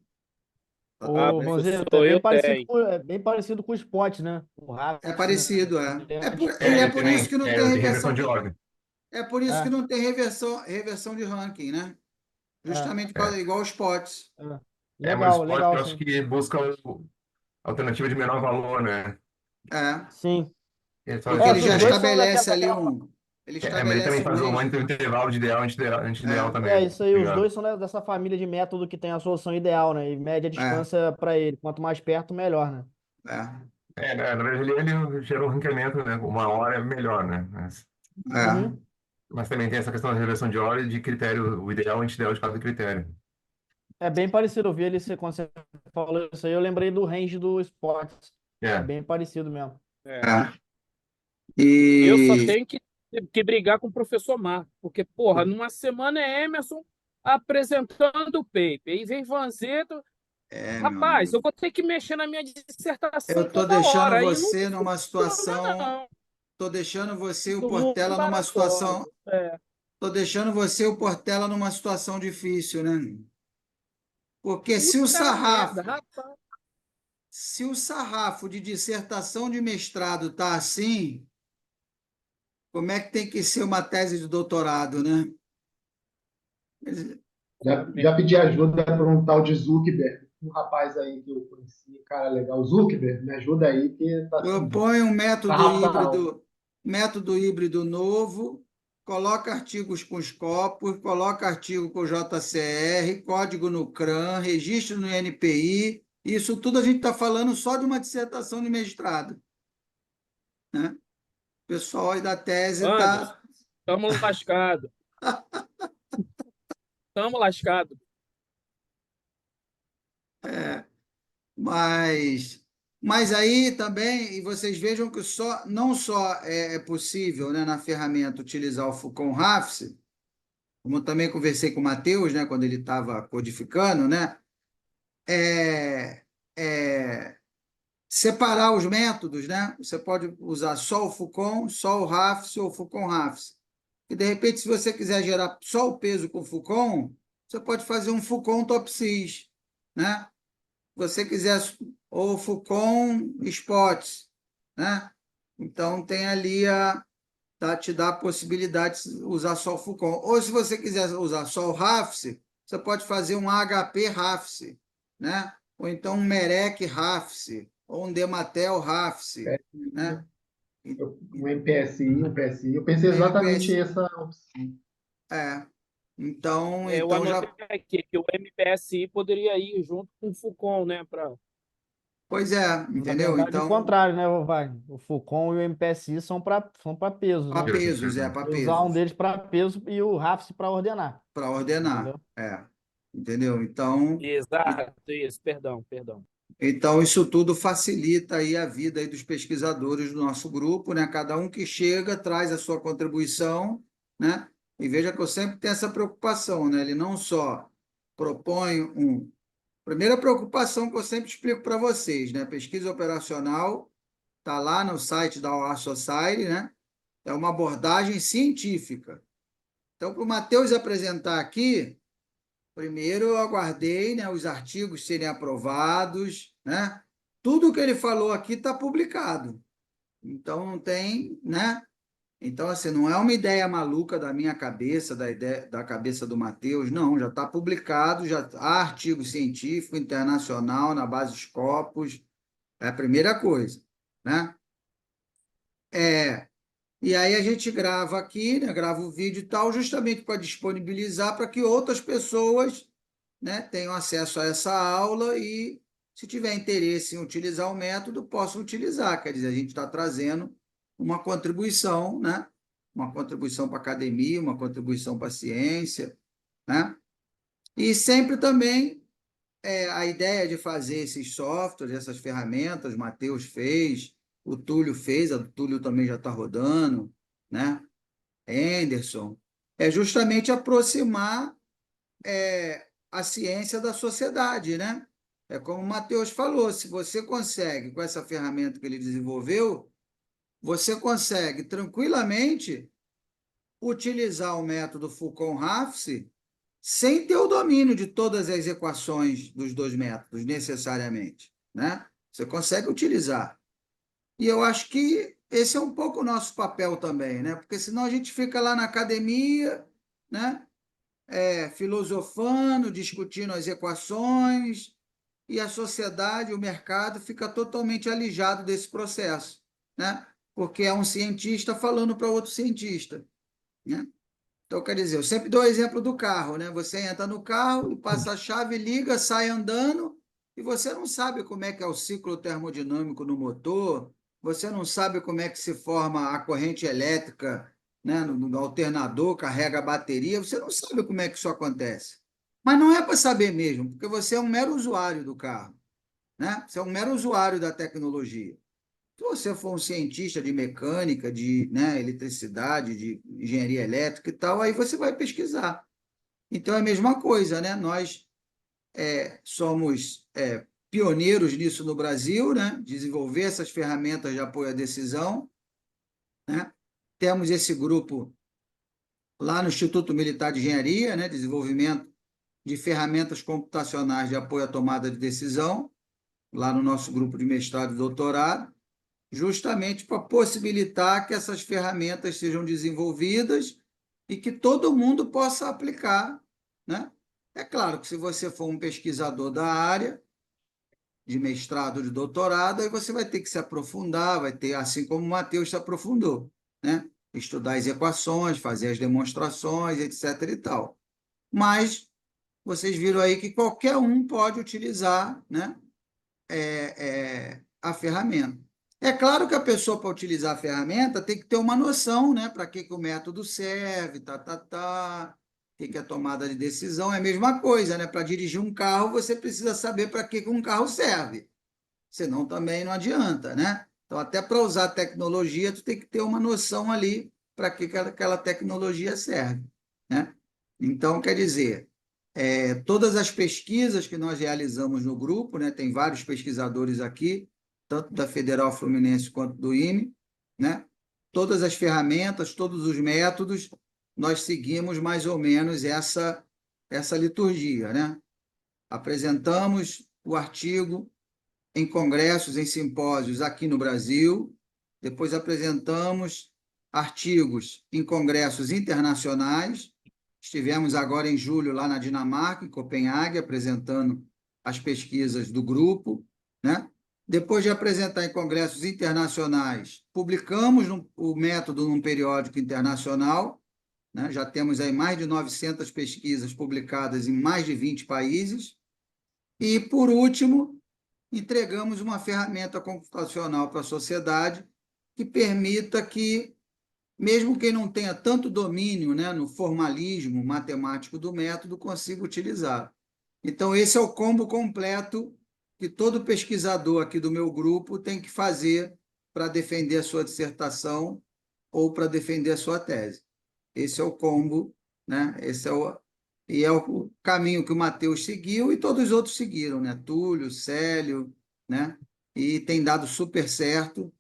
Tá
Ah,
tudo
Ô,
bem?
Vanzeiro,
professor, eu tenho.
é bem parecido com o Spot, né? O
É
Rafts, né?
parecido, é.
Ele é
É
um
por,
Spot.
e é
Ele
por isso
também,
que não tem
de reversão
reversão
de ordem.
é por isso que
É,
não tem reversão de ranking, né?
é,
Justamente
É,
igual os potes.
é.
mas o
Legal,
Spot
legal,
eu acho
sim.
que busca alternativa de menor valor, né?
É,
Sim.
porque ele
Os
já
dois são
estabelece ali
daquela.
ele
Mas ele também
estabelece um
faz um
range.
intervalo de ideal, anti-ideal
É,
também.
Isso aí, os
Obrigado.
dois são dessa família de método que tem a solução ideal, né? E mede a
é,
distância para ele. Quanto mais perto, melhor, né?
é,
Na verdade, ele gera um ranqueamento, né? Uma hora é melhor, né?
é.
Uhum.
Mas também tem essa questão da reversão de ordem de critério, o ideal e o anti-ideal de cada critério.
É bem parecido. Eu vi ele, quando você falou isso aí, eu lembrei do range do Spot. É
É,
bem parecido mesmo.
É.
É.
Eu só
E
tenho que brigar com o professor Marco, porque, porra, numa semana é Emerson apresentando o paper, e vem Vanzeto.
meu
Rapaz,
amigo,
eu vou ter que mexer na minha
eu
dissertação
estou
toda
deixando
hora, aí não
você numa
funciona,
situação,
não.
estou deixando você e o
Não
Portela
dá
numa situação,
conta. É.
estou deixando você e o Portela numa situação difícil, né? Porque
Puta merda, rapaz.
se o sarrafo de dissertação de mestrado tá assim, como é que tem que ser uma tese de doutorado, né?
Já pedi ajuda para um tal de Zuckerberg, um rapaz aí que eu conheci, cara legal. Zuckerberg, me ajuda aí, que tá assim,
Propõe um
sarrafo tá alto.
método híbrido novo, coloca artigos com Scopus, coloca artigo com JCR, código no CRAN, registro no NPI. Isso tudo a gente está falando só de uma dissertação de mestrado, né? O pessoal aí da tese
Anderson,
está.
tamo lascado. Tamo lascado.
Mas aí também, e vocês vejam que não só é possível, né, na ferramenta utilizar o Fucon Rafs, como eu também conversei com o Matheus, né, quando ele estava codificando, né, é, é separar os métodos, né? Você pode usar só o Fucon, só o Rafs ou o Fucon Rafs. E de repente, se você quiser gerar só o peso com o Fucon, você pode fazer um Fucon Top 6, né? Você quiser ou Fucon Spots, né? Então tem ali te dá a possibilidade de usar só o Fucon. Ou se você quiser usar só o Rafs, você pode fazer um HP RAFC, né? Ou então um MEREC RAFC, ou um Dematel RAFC, né?
Um MPSI, um PSI. Eu pensei exatamente
MPS,
essa opção.
então,
Eu
já,
anotei aqui que o MPSI poderia ir junto com o Fucom, né?
pois é,
Na
entendeu?
verdade, o
Então,
contrário, né, Wagner? O Fulcom e o MPSI são para pesos,
para
né?
Isso,
pesos, para
E usar um
pesos,
deles para peso e o RAFS para ordenar,
para ordenar,
entendeu?
entendeu?
Exato, isso, perdão.
Então, isso tudo facilita aí a vida aí dos pesquisadores do nosso grupo, né? Cada um que chega traz a sua contribuição, né? E veja que eu sempre tenho essa preocupação, né? Ele não só propõe um... Primeira preocupação que eu sempre explico para vocês, né? Pesquisa operacional está lá no site da OAR Society, né? É uma abordagem científica. Então, para o Matheus apresentar aqui, primeiro, eu aguardei, né, os artigos serem aprovados, né? Tudo que ele falou aqui está publicado. Então, não tem, né? Então, assim, não é uma ideia maluca da minha cabeça, da cabeça do Matheus, não, já está publicado, já há artigo científico internacional na base Scopus, é a primeira coisa, né? E aí a gente grava aqui, né, grava o vídeo e tal, justamente para disponibilizar para que outras pessoas, né, tenham acesso a essa aula e, se tiver interesse em utilizar o método, possam utilizar. Quer dizer, a gente está trazendo uma contribuição, né? Uma contribuição para a academia, uma contribuição para a ciência, né? E sempre também a ideia de fazer esses softwares, essas ferramentas, o Matheus fez, o Túlio fez, o Túlio também já está rodando, né? Anderson, é justamente aproximar a ciência da sociedade, né? É como o Matheus falou, se você consegue, com essa ferramenta que ele desenvolveu, você consegue tranquilamente utilizar o método Foucault-Rafse sem ter o domínio de todas as equações dos dois métodos, necessariamente, né? Você consegue utilizar. E eu acho que esse é um pouco o nosso papel também, né? Porque senão a gente fica lá na academia, né? Filosofando, discutindo as equações, e a sociedade, o mercado, fica totalmente alijado desse processo, né? Porque é um cientista falando para outro cientista, né? Então, quer dizer, eu sempre dou o exemplo do carro, né? Você entra no carro, passa a chave, liga, sai andando, e você não sabe como é que é o ciclo termodinâmico no motor, você não sabe como é que se forma a corrente elétrica, né, no alternador, carrega a bateria, você não sabe como é que isso acontece. Mas não é para saber mesmo, porque você é um mero usuário do carro, né? Você é um mero usuário da tecnologia. Se você for um cientista de mecânica, de, né, eletricidade, de engenharia elétrica e tal, aí você vai pesquisar. Então é a mesma coisa, né? Nós somos pioneiros nisso no Brasil, né? Desenvolver essas ferramentas de apoio à decisão, né? Temos esse grupo lá no Instituto Militar de Engenharia, né? Desenvolvimento de ferramentas computacionais de apoio à tomada de decisão, lá no nosso grupo de mestrado e doutorado, justamente para possibilitar que essas ferramentas sejam desenvolvidas e que todo mundo possa aplicar, né? É claro que se você for um pesquisador da área, de mestrado, de doutorado, aí você vai ter que se aprofundar, vai ter, assim como o Matheus se aprofundou, né? Estudar as equações, fazer as demonstrações, etc. e tal. Mas vocês viram aí que qualquer um pode utilizar, né, a ferramenta. É claro que a pessoa, para utilizar a ferramenta, tem que ter uma noção, né, para que o método serve, o que é tomada de decisão. É a mesma coisa, né? Para dirigir um carro, você precisa saber para que um carro serve. Senão também não adianta, né? Então, até para usar tecnologia, tu tem que ter uma noção ali para que aquela tecnologia serve, né? Então, quer dizer, todas as pesquisas que nós realizamos no grupo, né, tem vários pesquisadores aqui, tanto da Federal Fluminense quanto do IME, né? Todas as ferramentas, todos os métodos, nós seguimos mais ou menos essa liturgia, né? Apresentamos o artigo em congressos, em simpósios aqui no Brasil, depois apresentamos artigos em congressos internacionais, Estivemos agora em julho lá na Dinamarca, em Copenhague, apresentando as pesquisas do grupo, né? Depois de apresentar em congressos internacionais, publicamos o método num periódico internacional, né? Já temos aí mais de 900 pesquisas publicadas em mais de 20 países. E, por último, entregamos uma ferramenta computacional para a sociedade que permita que, mesmo quem não tenha tanto domínio, né, no formalismo matemático do método, consiga utilizar. Então, esse é o combo completo que todo pesquisador aqui do meu grupo tem que fazer para defender a sua dissertação ou para defender a sua tese. Esse é o combo, né? E é o caminho que o Matheus seguiu e todos os outros seguiram, né? Túlio, Célio, né? E tem dado super certo.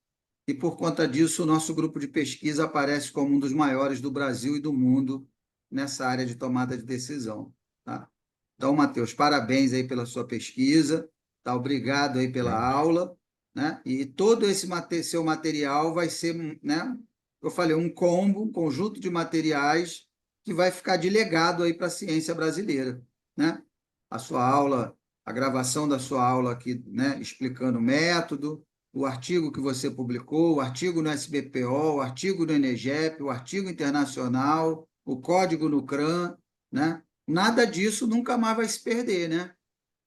E, por conta disso, o nosso grupo de pesquisa aparece como um dos maiores do Brasil e do mundo nessa área de tomada de decisão. Tá? Então, Matheus, parabéns aí pela sua pesquisa, tá? Obrigado aí pela aula, né? E todo esse seu material vai ser, né? Eu falei, um combo, um conjunto de materiais que vai ficar de legado aí para a ciência brasileira, né? A sua aula, a gravação da sua aula aqui, né? Explicando o método, o artigo que você publicou, o artigo no SBPO, o artigo no ENEGEP, o artigo internacional, o código no CRAN, né? Nada disso nunca mais vai se perder, né?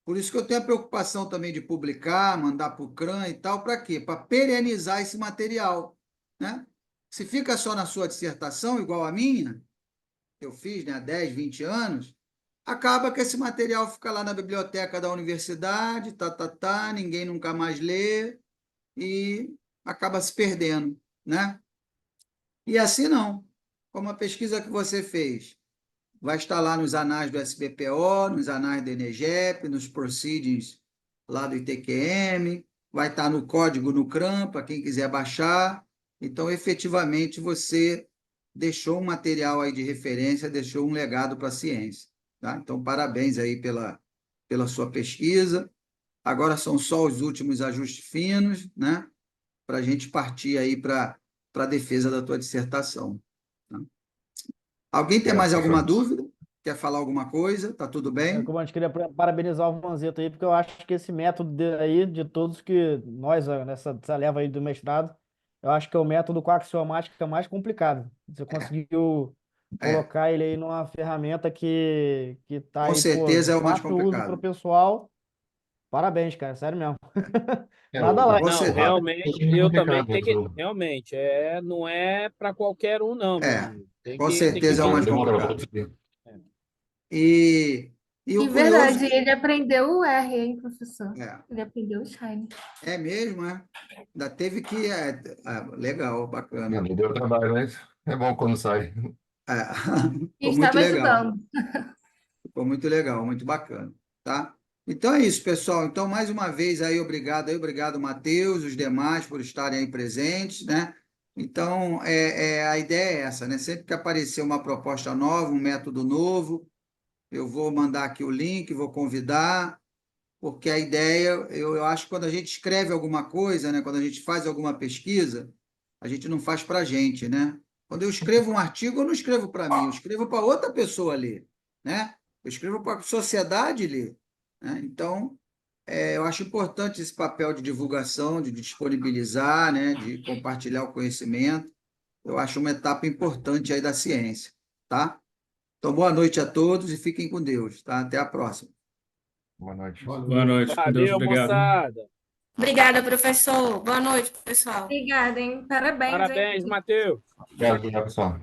Por isso que eu tenho a preocupação também de publicar, mandar para o CRAN e tal, para quê? Para perenizar esse material, né? Se fica só na sua dissertação, igual a minha, eu fiz, né, há 10, 20 anos, acaba que esse material fica lá na biblioteca da universidade, ninguém nunca mais lê, e acaba se perdendo, né? E assim não. Como a pesquisa que você fez vai estar lá nos anais do SBPO, nos anais do ENEGEP, nos proceedings lá do ITQM, vai estar no código no CRAN, para quem quiser baixar. Então, efetivamente, você deixou um material aí de referência, deixou um legado para a ciência. Tá? Então, parabéns aí pela sua pesquisa. Agora são só os últimos ajustes finos, né? Para a gente partir aí para a defesa da tua dissertação. Tá? Alguém tem mais alguma dúvida? Quer falar alguma coisa? Tá tudo bem?
Como a gente queria parabenizar o Vanzeto aí, porque eu acho que esse método aí, de todos que nós, nessa leva aí do mestrado, eu acho que é o método com axiomática que é mais complicado. Você conseguiu colocar ele aí numa ferramenta que tá
Com
aí,
certeza
de
é o mais
fácil uso para o
complicado.
pessoal. Parabéns, cara, sério mesmo.
É,
Nada lá.
Com
Não,
certeza.
realmente,
é
eu também
complicado
tenho que.
mesmo.
Realmente, não é para qualquer um, não, meu amigo.
Com
Tem que
certeza é o mais
Demorou.
complicado. E, e
De
o curioso
verdade, ele aprendeu o R, hein, professor?
é,
Ele aprendeu o Shine.
é mesmo, é? Ainda teve que. Legal, bacana.
Me deu trabalho, mas é bom quando sai.
É,
E
ficou muito
estava
legal.
ajudando.
Ficou muito legal, muito bacana, tá? Então é isso, pessoal. Então, mais uma vez aí, obrigado, Matheus, os demais por estarem aí presentes, né? Então, a ideia é essa, né? Sempre que aparecer uma proposta nova, um método novo, eu vou mandar aqui o link, vou convidar, porque a ideia, eu acho que quando a gente escreve alguma coisa, né? Quando a gente faz alguma pesquisa, a gente não faz para a gente, né? Quando eu escrevo um artigo, eu não escrevo para mim, eu escrevo para outra pessoa ler, né? Eu escrevo para a sociedade ler, né? Então, eu acho importante esse papel de divulgação, de disponibilizar, né? De compartilhar o conhecimento. Eu acho uma etapa importante aí da ciência, tá? Então, boa noite a todos e fiquem com Deus, tá? Até a próxima.
Boa noite.
Boa noite, com Deus,
Valeu,
obrigado.
moçada.
Obrigada, professor. Boa noite, pessoal.
Obrigada, hein? Parabéns, hein?
Parabéns, Matheus.
Obrigado, pessoal.